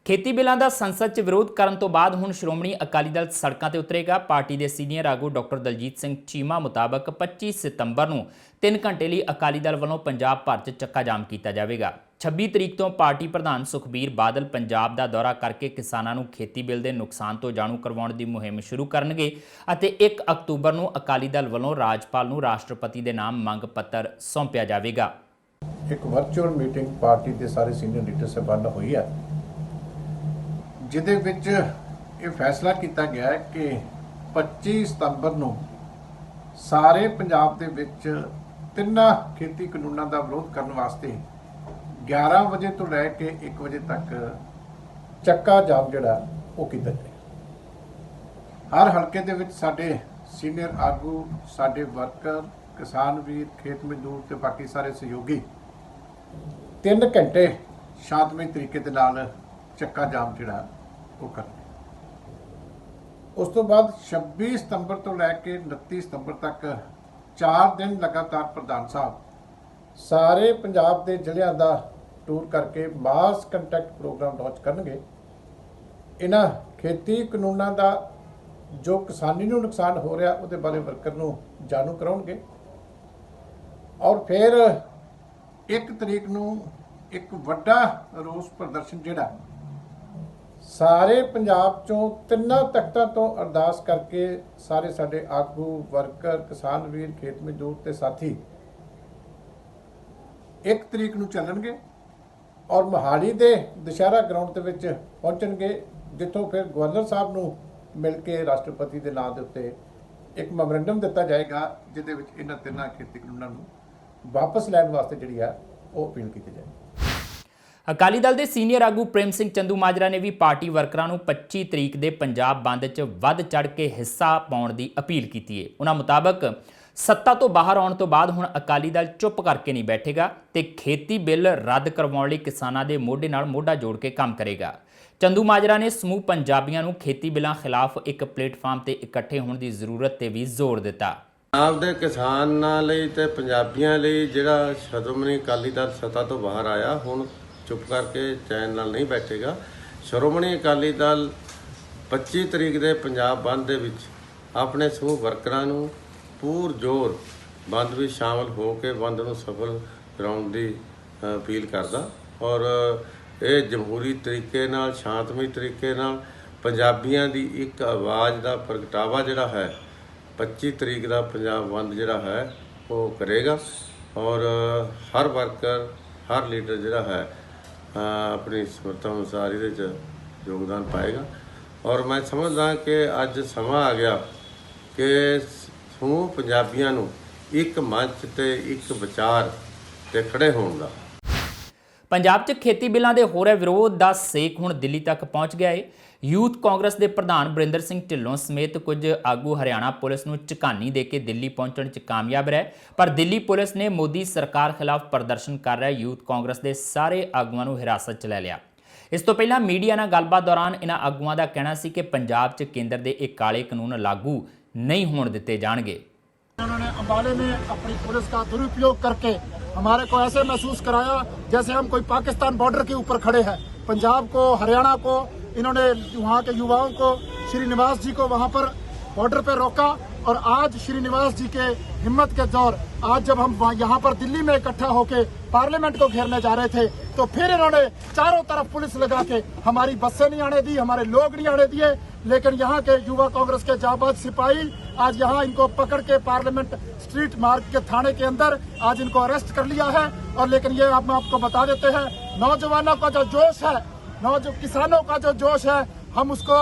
ਖੇਤੀ ਬਿੱਲਾਂ ਦਾ ਸੰਸਦ 'ਚ ਵਿਰੋਧ ਕਰਨ ਤੋਂ ਬਾਅਦ ਹੁਣ ਸ਼੍ਰੋਮਣੀ ਅਕਾਲੀ ਦਲ ਸੜਕਾਂ ਤੇ ਉਤਰੇਗਾ। ਪਾਰਟੀ ਦੇ ਸੀਨੀਅਰ ਆਗੂ ਡਾਕਟਰ ਦਲਜੀਤ ਸਿੰਘ ਚੀਮਾ ਮੁਤਾਬਕ 25 ਸਤੰਬਰ ਨੂੰ 3 ਘੰਟੇ ਲਈ ਅਕਾਲੀ ਦਲ ਵੱਲੋਂ ਪੰਜਾਬ ਭਰ 'ਚ ਚੱਕਾ ਜਾਮ ਕੀਤਾ ਜਾਵੇਗਾ। 26 ਤਰੀਕ ਤੋਂ ਪਾਰਟੀ ਪ੍ਰਧਾਨ ਸੁਖਬੀਰ ਬਾਦਲ ਪੰਜਾਬ ਦਾ ਦੌਰਾ ਕਰਕੇ ਕਿਸਾਨਾਂ ਨੂੰ ਖੇਤੀ ਬਿੱਲ ਦੇ ਨੁਕਸਾਨ ਤੋਂ ਜਾਣੂ ਕਰਵਾਉਣ ਦੀ ਮੁਹਿੰਮ ਸ਼ੁਰੂ ਕਰਨਗੇ ਅਤੇ 1 ਅਕਤੂਬਰ ਨੂੰ ਅਕਾਲੀ ਦਲ ਵੱਲੋਂ ਰਾਜਪਾਲ ਨੂੰ ਰਾਸ਼ਟਰਪਤੀ ਦੇ ਨਾਮ ਮੰਗ ਪੱਤਰ ਸੌਂਪਿਆ ਜਾਵੇਗਾ। ਇੱਕ ਵਰਚੁਅਲ ਮੀਟਿੰਗ ਪਾਰਟੀ ਦੇ ਸਾਰੇ ਸੀਨੀਅਰ ਲੀਡਰ ਸਾਹਿਬਾਨ ਨਾਲ ਹੋਈ ਹੈ, ਜਿਹਦੇ ਵਿੱਚ ਇਹ ਫੈਸਲਾ ਕੀਤਾ ਗਿਆ ਹੈ ਕਿ 25 ਸਤੰਬਰ ਨੂੰ ਸਾਰੇ ਪੰਜਾਬ ਦੇ ਵਿੱਚ ਤਿੰਨਾਂ ਖੇਤੀ ਕਾਨੂੰਨਾਂ ਦਾ ਵਿਰੋਧ ਕਰਨ ਵਾਸਤੇ 11 ਵਜੇ ਤੋਂ ਲੈ ਕੇ 1 ਵਜੇ ਤੱਕ ਚੱਕਾ ਜਾਮ ਜਿਹੜਾ ਉਹ ਕੀਤਾ ਜਾਏ। ਹਰ ਹਲਕੇ ਦੇ ਵਿੱਚ ਸਾਡੇ ਸੀਨੀਅਰ ਆਗੂ, ਸਾਡੇ ਵਰਕਰ, ਕਿਸਾਨ ਵੀਰ, ਖੇਤ ਮਜ਼ਦੂਰ ਤੇ ਬਾਕੀ ਸਾਰੇ ਸਹਿਯੋਗੀ 3 ਘੰਟੇ ਸ਼ਾਂਤਮਈ ਤਰੀਕੇ ਦੇ ਨਾਲ ਚੱਕਾ ਜਾਮ ਜਿਹੜਾ ਉਹ ਕਰਨਗੇ। ਉਸ ਤੋਂ ਬਾਅਦ 26 ਸਤੰਬਰ ਤੋਂ ਲੈ ਕੇ 29 ਸਤੰਬਰ ਤੱਕ 4 ਦਿਨ ਲਗਾਤਾਰ ਪ੍ਰਧਾਨ ਸਾਹਿਬ ਸਾਰੇ ਪੰਜਾਬ ਦੇ ਜ਼ਿਲ੍ਹਿਆਂ ਦਾ ਟੂਰ ਕਰਕੇ ਮਾਸ ਕੰਟੈਕਟ ਪ੍ਰੋਗਰਾਮ ਲਾਂਚ ਕਰਨਗੇ। ਇਹਨਾਂ ਖੇਤੀ ਕਾਨੂੰਨਾਂ ਦਾ ਜੋ ਕਿਸਾਨੀ ਨੂੰ ਨੁਕਸਾਨ ਹੋ ਰਿਹਾ ਉਹਦੇ ਬਾਰੇ ਵਰਕਰ ਨੂੰ ਜਾਣੂ ਕਰਾਉਣਗੇ ਔਰ ਫਿਰ 1 ਤਰੀਕ ਨੂੰ ਇੱਕ ਵੱਡਾ ਰੋਸ ਪ੍ਰਦਰਸ਼ਨ ਜਿਹੜਾ ਸਾਰੇ ਪੰਜਾਬ ਚੋਂ ਤਿੰਨਾਂ ਤਖਤਾਂ ਤੋਂ ਅਰਦਾਸ ਕਰਕੇ ਸਾਰੇ ਸਾਡੇ ਆਗੂ, ਵਰਕਰ, ਕਿਸਾਨ ਵੀਰ, ਖੇਤ ਮਜ਼ਦੂਰ ਤੇ ਸਾਥੀ 1 ਤਰੀਕ ਨੂੰ ਚੱਲਣਗੇ ਔਰ ਮੋਹਾਲੀ ਦੇ ਦੁਸ਼ਹਿਰਾ ਗਰਾਊਂਡ ਦੇ ਵਿੱਚ ਪਹੁੰਚਣਗੇ, ਜਿੱਥੋਂ ਫਿਰ ਗਵਰਨਰ ਸਾਹਿਬ ਨੂੰ ਮਿਲ ਕੇ ਰਾਸ਼ਟਰਪਤੀ ਦੇ ਨਾਂ ਦੇ ਉੱਤੇ ਇੱਕ ਮੈਮੋਰੈਂਡਮ ਦਿੱਤਾ ਜਾਏਗਾ, ਜਿਹਦੇ ਵਿੱਚ ਇਹਨਾਂ ਤਿੰਨਾਂ ਖੇਤੀ ਕਾਨੂੰਨਾਂ ਨੂੰ ਵਾਪਸ ਲੈਣ ਵਾਸਤੇ ਜਿਹੜੀ ਆ ਉਹ ਅਪੀਲ ਕੀਤੀ ਜਾਏਗੀ। ਅਕਾਲੀ ਦਲ ਦੇ ਸੀਨੀਅਰ ਆਗੂ ਪ੍ਰੇਮ ਸਿੰਘ ਚੰਦੂਮਾਜਰਾ ਨੇ ਵੀ ਪਾਰਟੀ ਵਰਕਰਾਂ ਨੂੰ 25 ਤਰੀਕ ਦੇ ਪੰਜਾਬ ਬੰਦ 'ਚ ਵੱਧ ਚੜ੍ਹ ਕੇ ਹਿੱਸਾ ਪਾਉਣ ਦੀ ਅਪੀਲ ਕੀਤੀ ਹੈ। ਉਹਨਾਂ ਮੁਤਾਬਕ ਸੱਤਾ ਤੋਂ ਬਾਹਰ ਆਉਣ ਤੋਂ ਬਾਅਦ ਹੁਣ ਅਕਾਲੀ ਦਲ ਚੁੱਪ ਕਰਕੇ ਨਹੀਂ ਬੈਠੇਗਾ ਤੇ ਖੇਤੀ ਬਿੱਲ ਰੱਦ ਕਰਵਾਉਣ ਲਈ ਕਿਸਾਨਾਂ ਦੇ ਮੋਢੇ ਨਾਲ ਮੋਢਾ ਜੋੜ ਕੇ ਕੰਮ ਕਰੇਗਾ। ਚੰਦੂਮਾਜਰਾ ਨੇ ਸਮੂਹ ਪੰਜਾਬੀਆਂ ਨੂੰ ਖੇਤੀ ਬਿੱਲਾਂ ਖਿਲਾਫ ਇੱਕ ਪਲੇਟਫਾਰਮ ਤੇ ਇਕੱਠੇ ਹੋਣ ਦੀ ਜ਼ਰੂਰਤ ਤੇ ਵੀ ਜ਼ੋਰ ਦਿੱਤਾ। ਪੰਜਾਬ ਦੇ ਕਿਸਾਨਾਂ ਲਈ ਤੇ ਪੰਜਾਬੀਆਂ ਲਈ ਜਿਹੜਾ ਸ਼੍ਰੋਮਣੀ ਅਕਾਲੀ ਦਲ ਸੱਤਾ ਤੋਂ ਬਾਹਰ ਆਇਆ, ਹੁਣ ਚੁੱਪ ਕਰਕੇ ਚੈਨ ਨਾਲ ਨਹੀਂ ਬੈਠੇਗਾ। ਸ਼੍ਰੋਮਣੀ ਅਕਾਲੀ ਦਲ 25 ਤਰੀਕ ਦੇ ਪੰਜਾਬ ਬੰਦ ਦੇ ਵਿੱਚ ਆਪਣੇ ਸਮੂਹ ਵਰਕਰਾਂ ਨੂੰ ਪੂਰ ਜ਼ੋਰ ਬੰਦ ਵਿੱਚ ਸ਼ਾਮਲ ਹੋ ਕੇ ਬੰਦ ਨੂੰ ਸਫਲ ਕਰਾਉਣ ਦੀ ਅਪੀਲ ਕਰਦਾ ਔਰ ਇਹ ਜਮਹੂਰੀ ਤਰੀਕੇ ਨਾਲ, ਸ਼ਾਂਤਮਈ ਤਰੀਕੇ ਨਾਲ ਪੰਜਾਬੀਆਂ ਦੀ ਇੱਕ ਆਵਾਜ਼ ਦਾ ਪ੍ਰਗਟਾਵਾ ਜਿਹੜਾ ਹੈ 25 ਤਰੀਕ ਦਾ ਪੰਜਾਬ ਬੰਦ ਜਿਹੜਾ ਹੈ ਉਹ ਕਰੇਗਾ ਔਰ ਹਰ ਵਰਕਰ, ਹਰ ਲੀਡਰ ਜਿਹੜਾ ਹੈ ਆਪਣੀ ਸਮਰੱਥਾ ਅਨੁਸਾਰ ਇਹਦੇ 'ਚ ਯੋਗਦਾਨ ਪਾਏਗਾ ਔਰ ਮੈਂ ਸਮਝਦਾ ਕਿ ਅੱਜ ਸਮਾਂ ਆ ਗਿਆ ਕਿ ਸਮੂਹ ਪੰਜਾਬੀਆਂ ਨੂੰ ਇੱਕ ਮੰਚ ਤੇ ਇੱਕ ਵਿਚਾਰ ਤੇ ਖੜੇ ਹੋਣ ਦਾ। ਪੰਜਾਬ 'ਚ ਖੇਤੀ ਬਿੱਲਾਂ ਦੇ ਹੋ ਰਹੇ ਵਿਰੋਧ ਦਾ ਸੇਕ ਹੁਣ ਦਿੱਲੀ ਤੱਕ ਪਹੁੰਚ ਗਿਆ ਹੈ। ਯੂਥ ਕਾਂਗਰਸ ਦੇ ਪ੍ਰਧਾਨ ਬਰਿੰਦਰ ਸਿੰਘ ਢਿੱਲੋਂ ਸਮੇਤ ਕੁਝ ਆਗੂ ਹਰਿਆਣਾ ਪੁਲਿਸ ਨੂੰ ਝਕਾਨੀ ਦੇ ਕੇ ਦਿੱਲੀ ਪਹੁੰਚਣ 'ਚ ਕਾਮਯਾਬ ਰਹੇ, ਪਰ ਦਿੱਲੀ ਪੁਲਿਸ ਨੇ ਮੋਦੀ ਸਰਕਾਰ ਖਿਲਾਫ ਪ੍ਰਦਰਸ਼ਨ ਕਰ ਰਹੇ ਯੂਥ ਕਾਂਗਰਸ ਦੇ ਸਾਰੇ ਆਗੂਆਂ ਨੂੰ ਹਿਰਾਸਤ 'ਚ ਲੈ ਲਿਆ। ਇਸ ਤੋਂ ਪਹਿਲਾਂ ਮੀਡੀਆ ਨਾਲ ਗੱਲਬਾਤ ਦੌਰਾਨ ਇਹਨਾਂ ਆਗੂਆਂ ਦਾ ਕਹਿਣਾ ਸੀ ਕਿ ਪੰਜਾਬ 'ਚ ਕੇਂਦਰ ਦੇ ਇਹ ਕਾਲੇ ਕਾਨੂੰਨ ਲਾਗੂ नहीं होने दिते जाएंगे। उन्होंने अंबाले में अपनी पुलिस का दुरुपयोग करके हमारे को ऐसे महसूस कराया जैसे हम कोई पाकिस्तान बॉर्डर के ऊपर खड़े हैं। पंजाब को, हरियाणा को इन्होंने वहाँ के युवाओं को, श्रीनिवास जी को वहाँ पर बॉर्डर पे रोका और आज श्रीनिवास जी के हिम्मत के दौर आज जब हम यहाँ पर दिल्ली में इकट्ठा होकर पार्लियामेंट को घेरने जा रहे थे तो फिर इन्होंने चारों तरफ पुलिस लगा के हमारी बसें नहीं आने दी, हमारे लोग नहीं आने दिए। लेकिन यहाँ के युवा कांग्रेस के जाबाज सिपाही आज यहाँ इनको पकड़ के पार्लियामेंट स्ट्रीट मार्ग के थाने के अंदर आज इनको अरेस्ट कर लिया है। और लेकिन ये हम आपको बता देते हैं, नौजवानों का जो जोश है, किसानों का जो जोश है, हम उसको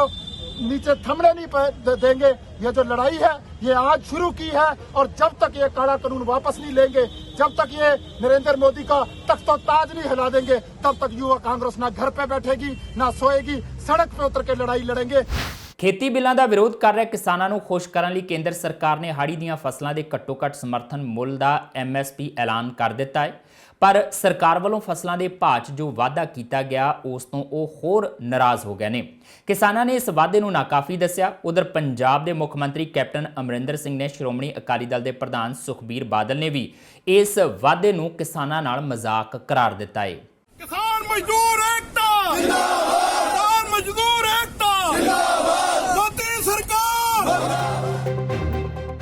नीचे थमने नहीं देंगे। ये जो लड़ाई है ये आज शुरू की है और जब तक ये काला कानून वापस नहीं लेंगे, जब तक ये नरेंद्र मोदी का तख्त-ओ-ताज नहीं हिला देंगे, तब तक युवा कांग्रेस ना घर पे बैठेगी ना सोएगी, सड़क पे उतर के लड़ाई लड़ेंगे। ਖੇਤੀ ਬਿੱਲਾਂ ਦਾ ਵਿਰੋਧ ਕਰ ਰਹੇ ਕਿਸਾਨਾਂ ਨੂੰ ਖੁਸ਼ ਕਰਨ ਲਈ ਕੇਂਦਰ ਸਰਕਾਰ ਨੇ ਹਾੜੀ ਦੀਆਂ ਫਸਲਾਂ ਦੇ ਘੱਟੋ-ਘੱਟ ਸਮਰਥਨ ਮੁੱਲ ਦਾ MSP ਐਲਾਨ ਕਰ ਦਿੱਤਾ ਹੈ। ਪਰ ਸਰਕਾਰ ਵੱਲੋਂ ਫਸਲਾਂ ਦੇ ਭਾਅ 'ਚ ਜੋ ਵਾਅਦਾ ਕੀਤਾ ਗਿਆ ਉਸ ਤੋਂ ਉਹ ਹੋਰ ਨਾਰਾਜ਼ ਹੋ ਗਏ ਨੇ। ਕਿਸਾਨਾਂ ਨੇ ਇਸ ਵਾਅਦੇ ਨੂੰ ਨਾਕਾਫੀ ਦੱਸਿਆ। ਉਧਰ ਪੰਜਾਬ ਦੇ ਮੁੱਖ ਮੰਤਰੀ ਕੈਪਟਨ ਅਮਰਿੰਦਰ ਸਿੰਘ ਨੇ ਸ਼੍ਰੋਮਣੀ ਅਕਾਲੀ ਦਲ ਦੇ ਪ੍ਰਧਾਨ ਸੁਖਬੀਰ ਬਾਦਲ ਨੇ ਵੀ ਇਸ ਵਾਅਦੇ ਨੂੰ ਕਿਸਾਨਾਂ ਨਾਲ ਮਜ਼ਾਕ ਕਰਾਰ ਦਿੱਤਾ ਹੈ। किसान मजदूर एकता जिंदाबाद, किसान मजदूर एकता जिंदाबाद, मोदी सरकार।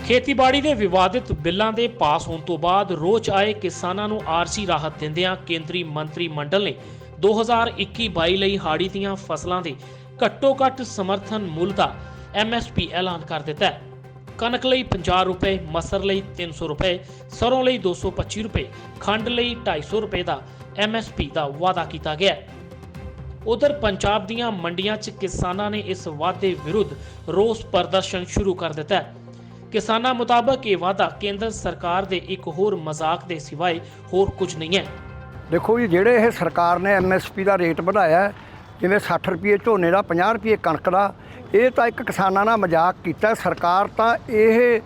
ਖੇਤੀਬਾੜੀ ਦੇ ਵਿਵਾਦਿਤ ਬਿੱਲਾਂ ਦੇ ਪਾਸ ਹੋਣ ਤੋਂ ਬਾਅਦ ਰੋਚ ਆਏ ਕਿਸਾਨਾਂ ਨੂੰ ਆਰਜ਼ੀ ਰਾਹਤ ਦਿੰਦਿਆਂ ਕੇਂਦਰੀ ਮੰਤਰੀ ਮੰਡਲ ਨੇ 2021-22 ਲਈ ਹਾੜੀ ਦੀਆਂ ਫਸਲਾਂ ਦੇ ਘੱਟੋ-ਘੱਟ ਸਮਰਥਨ ਮੁੱਲ ਦਾ MSP ਐਲਾਨ ਕਰ ਦਿੱਤਾ ਹੈ। ਕਣਕ ਲਈ 50 ਰੁਪਏ, ਮਸਰ ਲਈ 300 ਰੁਪਏ, ਸਰੋਂ ਲਈ 225 ਰੁਪਏ, ਖੰਡ ਲਈ 250 ਰੁਪਏ ਦਾ MSP ਦਾ ਵਾਅਦਾ ਕੀਤਾ ਗਿਆ ਹੈ। ਉਧਰ ਪੰਜਾਬ ਦੀਆਂ ਮੰਡੀਆਂ 'ਚ ਕਿਸਾਨਾਂ ਨੇ ਇਸ ਵਾਅਦੇ ਵਿਰੁੱਧ ਰੋਸ ਪ੍ਰਦਰਸ਼ਨ ਸ਼ੁਰੂ ਕਰ ਦਿੱਤਾ ਹੈ। ਕਿਸਾਨਾਂ ਮੁਤਾਬਕ ਇਹ ਵਾਅਦਾ ਕੇਂਦਰ ਸਰਕਾਰ ਦੇ ਇੱਕ ਹੋਰ ਮਜ਼ਾਕ ਦੇ ਸਿਵਾਏ ਹੋਰ ਕੁਝ ਨਹੀਂ ਹੈ। ਦੇਖੋ ਜੀ, ਜਿਹੜੇ ਇਹ ਸਰਕਾਰ ਨੇ MSP ਦਾ ਰੇਟ ਵਧਾਇਆ, ਜਿਵੇਂ 60 ਰੁਪਏ ਝੋਨੇ ਦਾ, 50 ਰੁਪਏ ਕਣਕ ਦਾ, ਇਹ ਤਾਂ ਇੱਕ ਕਿਸਾਨਾਂ ਨਾਲ ਮਜ਼ਾਕ ਕੀਤਾ। ਸਰਕਾਰ ਤਾਂ ਇਹ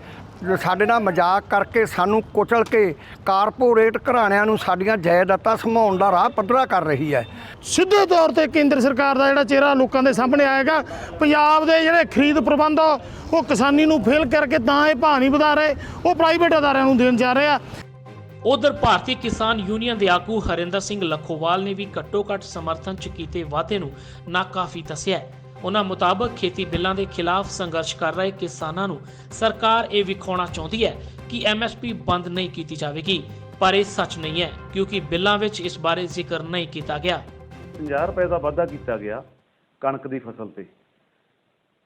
ਸਾਡੇ ਨਾਲ ਮਜ਼ਾਕ ਕਰਕੇ ਸਾਨੂੰ ਕੁਚਲ ਕੇ ਕਾਰਪੋਰੇਟ ਘਰਾਣਿਆਂ ਨੂੰ ਸਾਡੀਆਂ ਜਾਇਦਾਦਾਂ ਸੰਭਾਉਣ ਦਾ ਰਾਹ ਪੱਧਰਾ ਕਰ ਰਹੀ ਹੈ। ਸਿੱਧੇ ਤੌਰ ਤੇ ਕੇਂਦਰ ਸਰਕਾਰ ਦਾ ਜਿਹੜਾ ਚਿਹਰਾ ਲੋਕਾਂ ਦੇ ਸਾਹਮਣੇ ਆਏਗਾ। ਪੰਜਾਬ ਦੇ ਜਿਹੜੇ ਖਰੀਦ ਪ੍ਰਬੰਧ ਉਹ ਕਿਸਾਨੀ ਨੂੰ ਫੇਲ ਕਰਕੇ ਤਾਂ ਇਹ ਭਾਅ ਨਹੀਂ ਵਧਾ ਰਹੇ, ਉਹ ਪ੍ਰਾਈਵੇਟ ਅਦਾਰਿਆਂ ਨੂੰ ਦੇਣ ਜਾ ਰਹੇ ਆ। ਉਧਰ ਭਾਰਤੀ ਕਿਸਾਨ ਯੂਨੀਅਨ ਦੇ ਆਗੂ ਹਰਿੰਦਰ ਸਿੰਘ ਲੱਖੋਵਾਲ ਨੇ ਵੀ ਘੱਟੋ-ਘੱਟ ਸਮਰਥਨ 'ਚ ਕੀਤੇ ਵਾਅਦੇ ਨੂੰ ਨਾਕਾਫੀ ਦੱਸਿਆ ਹੈ। ਉਹਨਾਂ ਮੁਤਾਬਕ ਖੇਤੀ ਬਿੱਲਾਂ ਦੇ ਖਿਲਾਫ ਸੰਘਰਸ਼ ਕਰ ਰਹੇ ਕਿਸਾਨਾਂ ਨੂੰ ਸਰਕਾਰ ਇਹ ਵਿਖਾਉਣਾ ਚਾਹੁੰਦੀ ਹੈ ਕਿ MSP ਬੰਦ ਨਹੀਂ ਕੀਤੀ ਜਾਵੇਗੀ, ਪਰ ਇਹ ਸੱਚ ਨਹੀਂ ਹੈ ਕਿਉਂਕਿ ਬਿੱਲਾਂ ਵਿੱਚ ਇਸ ਬਾਰੇ ਜ਼ਿਕਰ ਨਹੀਂ ਕੀਤਾ ਗਿਆ। 50 ਰੁਪਏ ਦਾ ਵਾਧਾ ਕੀਤਾ ਗਿਆ ਕਣਕ ਦੀ ਫਸਲ ਤੇ,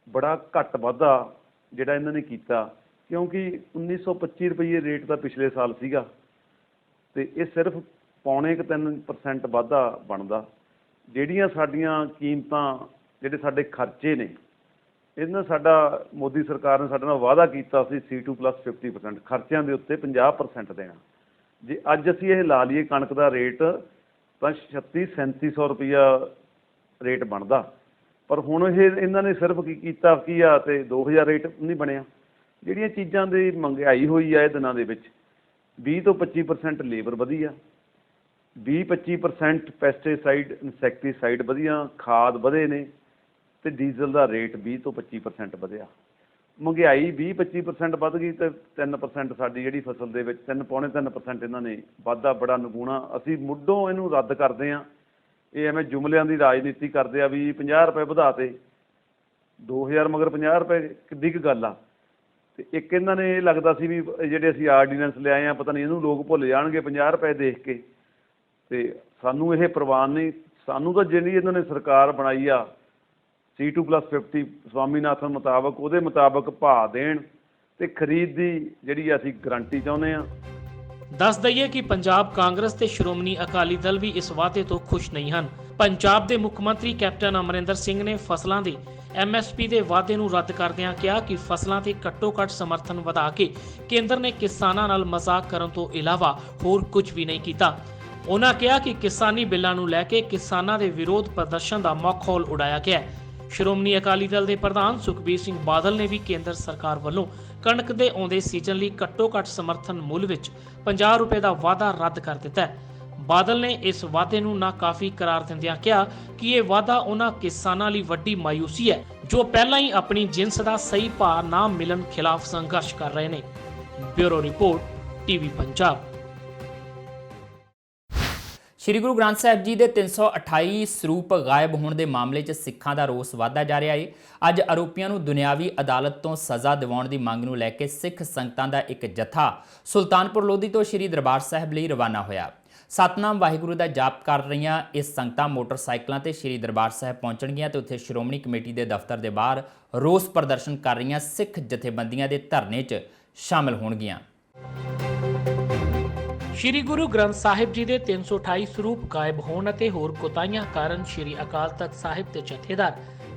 ਬੜਾ ਘੱਟ ਵਾਧਾ ਜਿਹੜਾ ਇਹਨਾਂ ਨੇ ਕੀਤਾ, ਕਿਉਂਕਿ 1925 ਰੁਪਏ ਰੇਟ ਦਾ ਪਿਛਲੇ ਸਾਲ ਸੀਗਾ ਤੇ ਇਹ ਸਿਰਫ 0.3% ਵਾਧਾ ਬਣਦਾ। ਜਿਹੜੀਆਂ ਸਾਡੀਆਂ ਕੀਮਤਾਂ, ਜਿਹੜੇ ਸਾਡੇ ਖਰਚੇ ਨੇ, ਇਹਨਾਂ ਸਾਡਾ ਮੋਦੀ ਸਰਕਾਰ ਨੇ ਸਾਡੇ ਨਾਲ ਵਾਅਦਾ ਕੀਤਾ ਸੀ C2 plus 50% ਖਰਚਿਆਂ ਦੇ ਉੱਤੇ 50% ਦੇਣਾ। ਜੇ ਅੱਜ ਅਸੀਂ ਇਹ ਲਾ ਲਈਏ ਕਣਕ ਦਾ ਰੇਟ ਤਾਂ 3600-3700 ਰੁਪਈਆ ਰੇਟ ਬਣਦਾ, ਪਰ ਹੁਣ ਇਹਨਾਂ ਨੇ ਸਿਰਫ ਕੀ ਕੀਤਾ ਕੀ ਆ ਤੇ 2000 ਰੇਟ ਨਹੀਂ ਬਣਿਆ। ਜਿਹੜੀਆਂ ਚੀਜ਼ਾਂ ਦੀ ਮਹਿੰਗਾਈ ਹੋਈ ਆ ਇਹ ਦਿਨਾਂ ਦੇ ਵਿੱਚ 20 ਤੋਂ 25% ਲੇਬਰ ਵਧੀ ਆ, 20-25% ਪੈਸਟੀਸਾਈਡ ਇਨਸੈਕਟੀਸਾਈਡ ਵਧੀਆ, ਖਾਦ ਵਧੇ ਨੇ ਤੇ ਡੀਜ਼ਲ ਦਾ ਰੇਟ 20 ਤੋਂ 25% ਵਧਿਆ। ਮਹਿੰਗਾਈ 20-25% ਵੱਧ ਗਈ ਤੇ 3% ਸਾਡੀ ਜਿਹੜੀ ਫਸਲ ਦੇ ਵਿੱਚ 3.5% ਇਹਨਾਂ ਨੇ ਵਾਧਾ ਬੜਾ ਨਿਗੂਣਾ। ਅਸੀਂ ਮੁੱਢੋਂ ਇਹਨੂੰ ਰੱਦ ਕਰਦੇ ਹਾਂ। ਇਹ ਐਵੇਂ ਜੁਮਲਿਆਂ ਦੀ ਰਾਜਨੀਤੀ ਕਰਦੇ ਆ ਵੀ 50 ਰੁਪਏ ਵਧਾਤੇ, 2000 ਮਗਰ 50 ਰੁਪਏ ਕਿੱਡੀ ਕੁ ਗੱਲ ਆ। ਤੇ ਇੱਕ ਇਹਨਾਂ ਨੇ ਇਹ ਲੱਗਦਾ ਸੀ ਵੀ ਜਿਹੜੇ ਅਸੀਂ ਆਰਡੀਨੈਂਸ ਲਿਆਏ ਆ ਪਤਾ ਨਹੀਂ ਇਹਨੂੰ ਲੋਕ ਭੁੱਲ ਜਾਣਗੇ 50 ਰੁਪਏ ਦੇਖ ਕੇ, ਤੇ ਸਾਨੂੰ ਇਹ ਪ੍ਰਵਾਨ ਨਹੀਂ। ਸਾਨੂੰ ਤਾਂ ਜਿਹੜੀ ਇਹਨਾਂ ਨੇ ਸਰਕਾਰ ਬਣਾਈ ਆ C2 plus 50 ਸਵਾਮੀਨਾਥਨ ਮੁਤਾਬਕ, ਉਹਦੇ ਮੁਤਾਬਕ ਭਾਅ ਦੇਣ ਤੇ ਖਰੀਦ ਦੀ ਜਿਹੜੀ ਅਸੀਂ ਗਰੰਟੀ ਚਾਹੁੰਦੇ ਆ। ਦੱਸ ਦਈਏ ਕਿ ਪੰਜਾਬ ਕਾਂਗਰਸ ਤੇ ਸ਼੍ਰੋਮਣੀ ਅਕਾਲੀ ਦਲ ਵੀ ਇਸ ਵਾਅਦੇ ਤੋਂ ਖੁਸ਼ ਨਹੀਂ ਹਨ। ਪੰਜਾਬ ਦੇ ਮੁੱਖ ਮੰਤਰੀ ਕੈਪਟਨ ਅਮਰਿੰਦਰ ਸਿੰਘ ਨੇ ਫਸਲਾਂ ਦੇ MSP ਦੇ ਵਾਅਦੇ ਨੂੰ ਰੱਦ ਕਰਦਿਆਂ ਕਿਹਾ ਕਿ ਫਸਲਾਂ ਤੇ ਘੱਟੋ-ਘੱਟ ਸਮਰਥਨ ਵਧਾ ਕੇ ਕੇਂਦਰ ਨੇ ਕਿਸਾਨਾਂ ਨਾਲ ਮਜ਼ਾਕ ਕਰਨ ਤੋਂ ਇਲਾਵਾ ਹੋਰ ਕੁਝ ਵੀ ਨਹੀਂ ਕੀਤਾ। ਉਹਨਾਂ ਕਿਹਾ ਕਿ ਕਿਸਾਨੀ ਬਿੱਲਾਂ ਨੂੰ ਲੈ ਕੇ ਕਿਸਾਨਾਂ ਦੇ ਵਿਰੋਧ ਪ੍ਰਦਰਸ਼ਨ ਦਾ ਮਾਹੌਲ ਉਡਾਇਆ ਗਿਆ ਹੈ। ਸ਼੍ਰੋਮਣੀ ਅਕਾਲੀ ਦਲ ਦੇ ਪ੍ਰਧਾਨ ਸੁਖਬੀਰ ਸਿੰਘ ਬਾਦਲ ਨੇ ਵੀ ਕੇਂਦਰ ਸਰਕਾਰ ਵੱਲੋਂ ਕਣਕ ਦੇ ਆਉਂਦੇ ਸੀਜ਼ਨ ਲਈ ਘੱਟੋ-ਘੱਟ ਸਮਰਥਨ ਮੁੱਲ ਵਿੱਚ 50 ਰੁਪਏ ਦਾ ਵਾਅਦਾ ਰੱਦ ਕਰ ਦਿੱਤਾ ਹੈ। ਬਾਦਲ ਨੇ ਇਸ ਵਾਅਦੇ ਨੂੰ ਨਾਕਾਫੀ ਕਰਾਰ ਦਿੰਦਿਆਂ ਕਿਹਾ ਕਿ ਇਹ ਵਾਅਦਾ ਉਹਨਾਂ ਕਿਸਾਨਾਂ ਲਈ ਵੱਡੀ ਮਾਯੂਸੀ ਹੈ ਜੋ ਪਹਿਲਾਂ ਹੀ ਆਪਣੀ ਜਿੰਸ ਦਾ ਸਹੀ ਭਾਅ ਨਾ ਮਿਲਣ ਖਿਲਾਫ ਸੰਘਰਸ਼ ਕਰ ਰਹੇ ਨੇ। Bureau report TV Punjab. Shri Guru Granth Sahib ji ਦੇ 328 ਸਰੂਪ ਗਾਇਬ ਹੋਣ ਦੇ ਮਾਮਲੇ 'ਚ ਸਿੱਖਾਂ ਦਾ ਰੋਸ ਵਧਦਾ ਜਾ ਰਿਹਾ ਹੈ। ਅੱਜ ਆਰੋਪੀਆਂ ਨੂੰ ਦੁਨਿਆਵੀ ਅਦਾਲਤ ਤੋਂ ਸਜ਼ਾ ਦਿਵਾਉਣ ਦੀ ਮੰਗ ਨੂੰ ਲੈ ਕੇ ਸਿੱਖ ਸੰਗਤਾਂ ਦਾ ਇੱਕ ਜਥਾ ਸੁਲਤਾਨਪੁਰ ਲੋਧੀ ਤੋਂ ਸ਼੍ਰੀ ਦਰਬਾਰ ਸਾਹਿਬ ਲਈ ਰਵਾਨਾ ਹੋਇਆ। ਸਤਨਾਮ ਵਾਹਿਗੁਰੂ ਦਾ ਜਾਪ ਕਰ ਰਹੀਆਂ ਇਸ ਸੰਗਤਾਂ ਮੋਟਰਸਾਈਕਲਾਂ ਤੇ ਸ਼੍ਰੀ ਦਰਬਾਰ ਸਾਹਿਬ ਪਹੁੰਚਣਗੀਆਂ ਤੇ ਉੱਥੇ ਸ਼੍ਰੋਮਣੀ ਕਮੇਟੀ ਦੇ ਦਫ਼ਤਰ ਦੇ ਬਾਹਰ ਰੋਸ ਪ੍ਰਦਰਸ਼ਨ ਕਰ ਰਹੀਆਂ ਸਿੱਖ ਜਥੇਬੰਦੀਆਂ ਦੇ ਧਰਨੇ 'ਚ ਸ਼ਾਮਲ ਹੋਣਗੀਆਂ। ਸ਼੍ਰੀ ਗੁਰੂ ਗ੍ਰੰਥ ਸਾਹਿਬ ਜੀ ਦੇ 328 ਸਰੂਪ ਗਾਇਬ ਹੋਣ ਅਤੇ ਹੋਰ ਕੋਤਾਹੀਆਂ ਕਾਰਨ ਸ਼੍ਰੀ ਅਕਾਲ ਤਖਤ ਸਾਹਿਬ ਦੇ ਜਥੇਦਾਰ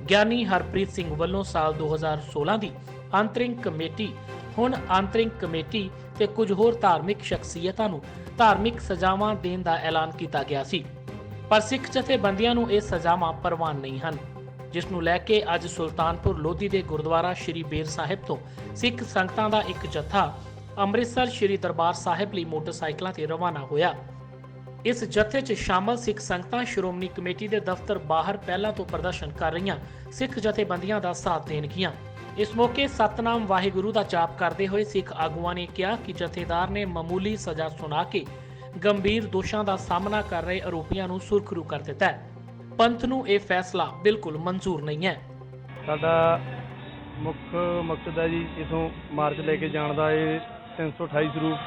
ਗਿਆਨੀ ਹਰਪ੍ਰੀਤ ਸਿੰਘ ਵੱਲੋਂ ਸਾਲ 2016 ਦੀ ਅੰਤਰਿੰਗ ਕਮੇਟੀ, ਹੁਣ ਅੰਤਰਿੰਗ ਕਮੇਟੀ ਤੇ ਕੁਝ ਹੋਰ ਧਾਰਮਿਕ ਸ਼ਖਸੀਅਤਾਂ ਨੂੰ ਧਾਰਮਿਕ ਸਜ਼ਾਵਾਂ ਦੇਣ ਦਾ ਐਲਾਨ ਕੀਤਾ ਗਿਆ ਸੀ, ਪਰ ਸਿੱਖ ਜਥੇਬੰਦੀਆਂ ਨੂੰ ਇਹ ਸਜ਼ਾਵਾਂ ਪ੍ਰਵਾਨ ਨਹੀਂ ਹਨ, ਜਿਸ ਨੂੰ ਲੈ ਕੇ ਅੱਜ ਸੁਲਤਾਨਪੁਰ ਲੋਧੀ ਦੇ ਗੁਰਦੁਆਰਾ ਸ਼੍ਰੀ ਬੇਰ ਸਾਹਿਬ ਤੋਂ ਸਿੱਖ ਸੰਗਤਾਂ ਦਾ ਇੱਕ ਜਥਾ ਅੰਮ੍ਰਿਤਸਰ ਸ਼੍ਰੀ ਦਰਬਾਰ ਸਾਹਿਬ ਲਈ ਮੋਟਰਸਾਈਕਲਾਂ ਤੇ ਰਵਾਨਾ ਹੋਇਆ। ਇਸ ਜਥੇ 'ਚ ਸ਼ਾਮਲ ਸਿੱਖ ਸੰਗਤਾਂ ਸ਼੍ਰੋਮਣੀ ਕਮੇਟੀ ਦੇ ਦਫ਼ਤਰ ਬਾਹਰ ਪਹਿਲਾਂ ਤੋਂ ਪ੍ਰਦਰਸ਼ਨ ਕਰ ਰਹੀਆਂ ਸਿੱਖ ਜਥੇਬੰਦੀਆਂ ਦਾ ਸਾਥ ਦੇਣਗੀਆਂ। ਇਸ ਮੌਕੇ ਸਤਨਾਮ ਵਾਹਿਗੁਰੂ ਦਾ ਜਾਪ ਕਰਦੇ ਹੋਏ ਸਿੱਖ ਆਗੂਆਂ ਨੇ ਕਿਹਾ ਕਿ ਜਥੇਦਾਰ ਨੇ ਮਾਮੂਲੀ ਸਜ਼ਾ ਸੁਣਾ ਕੇ ਗੰਭੀਰ ਦੋਸ਼ਾਂ ਦਾ ਸਾਹਮਣਾ ਕਰ ਰਹੇ ਆਰੋਪੀਆਂ ਨੂੰ ਸੁਰਖਰੂ ਕਰ ਦਿੱਤਾ ਹੈ। ਪੰਥ ਨੂੰ ਇਹ ਫੈਸਲਾ ਬਿਲਕੁਲ ਮਨਜ਼ੂਰ ਨਹੀਂ ਹੈ। ਸਾਡਾ ਮੁੱਖ ਮਕਸਦ ਹੈ ਜੀ ਇਥੋਂ ਮਾਰਚ ਲੈ ਕੇ ਜਾਣ ਦਾ। ਇਹ 328 ਸਰੂਪ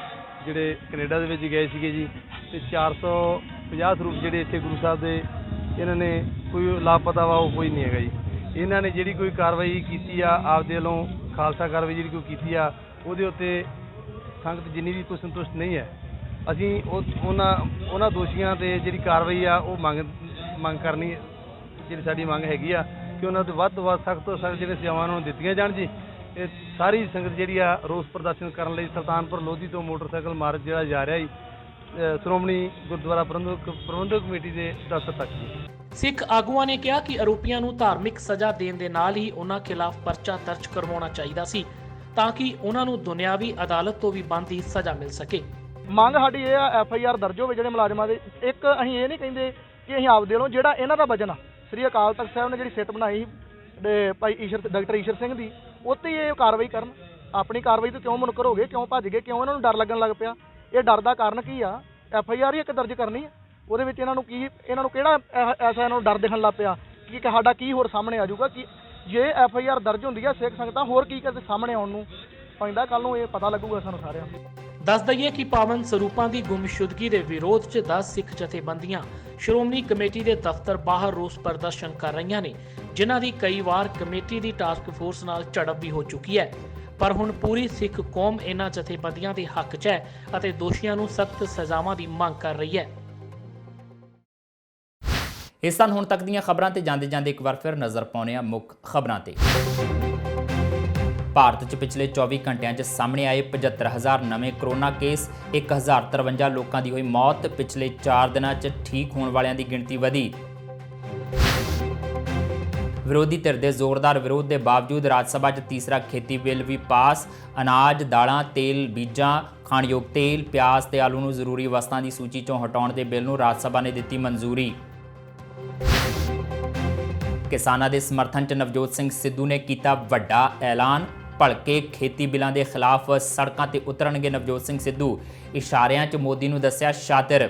ਜਿਹੜੇ ਕੈਨੇਡਾ ਦੇ ਵਿੱਚ ਗਏ ਸੀਗੇ ਜੀ, ਤੇ 450 ਸਰੂਪ ਜਿਹੜੇ ਇੱਥੇ ਗੁਰੂ ਸਾਹਿਬ ਦੇ ਇਹਨਾਂ ਨੇ ਕੋਈ ਲਾਪਤਾ ਵਾ ਉਹ ਕੋਈ ਨਹੀਂ ਹੈਗਾ ਜੀ। ਇਹਨਾਂ ਨੇ ਜਿਹੜੀ ਕੋਈ ਕਾਰਵਾਈ ਕੀਤੀ ਆ ਆਪਦੇ ਵੱਲੋਂ ਖਾਲਸਾ ਕਾਰਵਾਈ ਜਿਹੜੀ ਕੋਈ ਕੀਤੀ ਆ ਉਹਦੇ ਉੱਤੇ ਸੰਗਤ ਜਿੰਨੀ ਵੀ ਕੋਈ ਸੰਤੁਸ਼ਟ ਨਹੀਂ ਹੈ। ਅਸੀਂ ਉਹਨਾਂ ਦੋਸ਼ੀਆਂ ਤੇ ਜਿਹੜੀ ਕਾਰਵਾਈ ਆ ਉਹ ਮੰਗ ਕਰਨੀ, ਜਿਹੜੀ ਸਾਡੀ ਮੰਗ ਹੈਗੀ ਆ ਕਿ ਉਹਨਾਂ ਤੇ ਵੱਧ ਤੋਂ ਵੱਧ ਸਖਤ ਤੋਂ ਸਖਤ ਜਿਹੜੇ ਸਜ਼ਾਵਾਂ ਉਹਨਾਂ ਨੂੰ ਦਿੱਤੀਆਂ ਜਾਣ ਜੀ। ਇਹ ਸਾਰੀ ਸੰਗਤ ਜਿਹੜੀ ਆ ਰੋਸ ਪ੍ਰਦਰਸ਼ਨ ਕਰਨ ਲਈ ਸੁਲਤਾਨਪੁਰ ਲੋਧੀ ਤੋਂ ਮੋਟਰਸਾਈਕਲ ਮਾਰਚ ਜਿਹੜਾ ਜਾ ਰਿਹਾ ਜੀ ਸ਼੍ਰੋਮਣੀ ਗੁਰਦੁਆਰਾ ਪ੍ਰਬੰਧਕ ਕਮੇਟੀ ਦੇ ਦਫ਼ਤਰ ਤੱਕ ਜੀ। ਸਿੱਖ ਆਗੂਆਂ ਨੇ ਕਿਹਾ ਕਿ ਆਰੋਪੀਆਂ ਨੂੰ ਧਾਰਮਿਕ ਸਜ਼ਾ ਦੇਣ ਦੇ ਨਾਲ ਹੀ ਉਹਨਾਂ ਖਿਲਾਫ ਪਰਚਾ ਦਰਜ ਕਰਵਾਉਣਾ ਚਾਹੀਦਾ ਸੀ ਤਾਂ ਕਿ ਉਹਨਾਂ ਨੂੰ ਦੁਨਿਆਵੀ ਅਦਾਲਤ ਤੋਂ ਵੀ ਬਣਦੀ ਸਜ਼ਾ ਮਿਲ ਸਕੇ। ਮੰਗ ਸਾਡੀ ਇਹ ਆ FIR ਦਰਜ ਹੋਵੇ ਜਿਹੜੇ ਮੁਲਾਜ਼ਮਾਂ ਦੇ। ਇੱਕ ਅਸੀਂ ਇਹ ਨਹੀਂ ਕਹਿੰਦੇ ਕਿ ਅਸੀਂ ਆਪਦੇ ਵੱਲੋਂ ਜਿਹੜਾ ਇਹਨਾਂ ਦਾ ਵਜਨ ਆ ਸ੍ਰੀ ਅਕਾਲ ਤਖਤ ਸਾਹਿਬ ਨੇ ਜਿਹੜੀ ਸਿੱਟ ਬਣਾਈ ਭਾਈ ਡਾਕਟਰ ਈਸ਼ਰ ਸਿੰਘ ਦੀ, ਉੱਤੇ ਇਹ ਕਾਰਵਾਈ ਕਰਨ। ਆਪਣੀ ਕਾਰਵਾਈ ਤੋਂ ਕਿਉਂ ਮੁਨਕਰ ਹੋ ਗਏ, ਕਿਉਂ ਭੱਜ ਗਏ, ਕਿਉਂ ਇਹਨਾਂ ਨੂੰ ਡਰ ਲੱਗਣ ਲੱਗ ਪਿਆ? ਇਹ ਡਰ ਦਾ ਕਾਰਨ ਕੀ ਆ? FIR ਹੀ ਇੱਕ ਦਰਜ ਕਰਨੀ ਹੈ, ਉਹਦੇ ਵਿੱਚ ਇਹਨਾਂ ਨੂੰ ਕਿਹੜਾ ਐਸਾ ਇਹਨਾਂ ਨੂੰ ਡਰ ਦਿਖਣ ਲੱਗ ਪਿਆ ਕਿ ਸਾਡਾ ਕੀ ਹੋਰ ਸਾਹਮਣੇ ਆ ਜਾਊਗਾ? ਕਿ ਜੇ FIR ਦਰਜ ਹੁੰਦੀ ਆ ਸਿੱਖ ਸੰਗਤਾਂ ਹੋਰ ਕੀ ਕਰਦੇ ਸਾਹਮਣੇ ਆਉਣ ਨੂੰ ਪੈਂਦਾ, ਕੱਲ ਨੂੰ ਇਹ ਪਤਾ ਲੱਗੂਗਾ ਸਾਨੂੰ ਸਾਰਿਆਂ ਨੂੰ। ਦੱਸ ਦਈਏ ਕਿ ਪਾਵਨ ਸਰੂਪਾਂ ਦੀ ਗੁੰਮਸ਼ੁਦਗੀ ਦੇ ਵਿਰੋਧ 'ਚ 10 ਸਿੱਖ ਜਥੇਬੰਦੀਆਂ ਸ਼੍ਰੋਮਣੀ ਕਮੇਟੀ ਦੇ ਦਫ਼ਤਰ ਬਾਹਰ ਰੋਸ ਪ੍ਰਦਰਸ਼ਨ ਕਰ ਰਹੀਆਂ ਨੇ, ਜਿਨ੍ਹਾਂ ਦੀ ਕਈ ਵਾਰ ਕਮੇਟੀ ਦੀ ਟਾਸਕ ਫੋਰਸ ਨਾਲ ਝੜਪ ਵੀ ਹੋ ਚੁੱਕੀ ਹੈ। ਪਰ ਹੁਣ ਪੂਰੀ ਸਿੱਖ ਕੌਮ ਇਹਨਾਂ ਜਥੇਬੰਦੀਆਂ ਦੇ ਹੱਕ 'ਚ ਹੈ ਅਤੇ ਦੋਸ਼ੀਆਂ ਨੂੰ ਸਖਤ ਸਜ਼ਾਵਾਂ ਦੀ ਮੰਗ ਕਰ ਰਹੀ ਹੈ। ਇਸ ਸਨ ਹੁਣ ਤੱਕ ਦੀਆਂ ਖਬਰਾਂ ਤੇ ਜਾਂਦੇ ਇੱਕ ਵਾਰ ਫਿਰ ਨਜ਼ਰ ਪਾਉਂਦੇ ਹਾਂ ਮੁੱਖ ਖਬਰਾਂ ਤੇ। ਭਾਰਤ 'ਚ ਪਿਛਲੇ 24 ਘੰਟਿਆਂ 'ਚ ਸਾਹਮਣੇ ਆਏ 75,000 ਨਵੇਂ ਕਰੋਨਾ ਕੇਸ, 1053 ਲੋਕਾਂ ਦੀ ਹੋਈ ਮੌਤ। ਪਿਛਲੇ 4 ਦਿਨਾਂ 'ਚ ਠੀਕ ਹੋਣ ਵਾਲਿਆਂ ਦੀ ਗਿਣਤੀ ਵਧੀ। ਵਿਰੋਧੀ ਧਿਰ ਦੇ ਜ਼ੋਰਦਾਰ ਵਿਰੋਧ ਦੇ ਬਾਵਜੂਦ ਰਾਜ ਸਭਾ 'ਚ ਤੀਸਰਾ ਖੇਤੀ ਬਿੱਲ ਵੀ ਪਾਸ। ਅਨਾਜ, ਦਾਲਾਂ, ਤੇਲ, ਬੀਜਾਂ, ਖਾਣਯੋਗ ਤੇਲ, ਪਿਆਜ਼ ਤੇ ਆਲੂ ਨੂੰ ਜ਼ਰੂਰੀ ਵਸਤਾਂ ਦੀ ਸੂਚੀ 'ਚੋਂ ਹਟਾਉਣ ਦੇ ਬਿੱਲ ਨੂੰ ਰਾਜ ਸਭਾ ਨੇ ਦਿੱਤੀ ਮਨਜ਼ੂਰੀ। ਕਿਸਾਨਾਂ ਦੇ ਸਮਰਥਨ 'ਚ ਨਵਜੋਤ ਸਿੰਘ ਸਿੱਧੂ ਨੇ ਕੀਤਾ ਵੱਡਾ ਐਲਾਨ। ਭਲਕੇ ਖੇਤੀ ਬਿੱਲਾਂ ਦੇ ਖਿਲਾਫ ਸੜਕਾਂ ਤੇ ਉਤਰਨਗੇ ਨਵਜੋਤ ਸਿੰਘ ਸਿੱਧੂ। ਇਸ਼ਾਰਿਆਂ 'ਚ ਮੋਦੀ ਨੂੰ ਦੱਸਿਆ ਸ਼ਾਤਿਰ।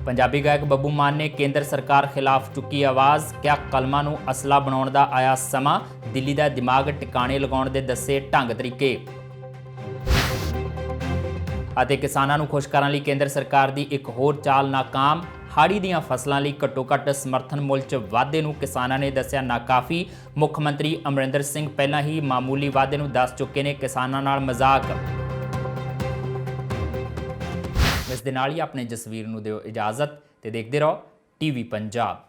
ਪੰਜਾਬੀ ਗਾਇਕ ਬੱਬੂ ਮਾਨ ਨੇ ਕੇਂਦਰ ਸਰਕਾਰ ਖਿਲਾਫ ਚੁੱਕੀ ਆਵਾਜ਼। ਕਿਹਾ ਕਲਮਾਂ ਨੂੰ ਅਸਲਾ ਬਣਾਉਣ ਦਾ ਆਇਆ ਸਮਾਂ। ਦਿੱਲੀ ਦਾ ਦਿਮਾਗ ਟਿਕਾਣੇ ਲਗਾਉਣ ਦੇ ਦੱਸੇ ਢੰਗ ਤਰੀਕੇ। ਅਤੇ ਕਿਸਾਨਾਂ ਨੂੰ ਖੁਸ਼ ਕਰਨ ਲਈ ਕੇਂਦਰ ਸਰਕਾਰ ਦੀ ਇੱਕ ਹੋਰ ਚਾਲ ਨਾਕਾਮ। ਹਾੜੀ ਦੀਆਂ ਫਸਲਾਂ ਲਈ ਘੱਟੋ-ਘੱਟ ਸਮਰਥਨ ਮੁੱਲ 'ਚ ਵਾਧੇ ਨੂੰ ਕਿਸਾਨਾਂ ਨੇ ਦੱਸਿਆ ਨਾਕਾਫੀ। ਮੁੱਖ ਮੰਤਰੀ ਅਮਰਿੰਦਰ ਸਿੰਘ ਪਹਿਲਾਂ ਹੀ ਮਾਮੂਲੀ ਵਾਧੇ ਨੂੰ ਦੱਸ ਚੁੱਕੇ ਨੇ ਕਿਸਾਨਾਂ ਨਾਲ ਮਜ਼ਾਕ। ਇਸ ਦੇ ਨਾਲ ਹੀ ਆਪਣੇ ਜਸਵੀਰ ਨੂੰ ਦਿਓ ਇਜਾਜ਼ਤ ਤੇ ਦੇਖਦੇ ਰਹੋ TV ਪੰਜਾਬ।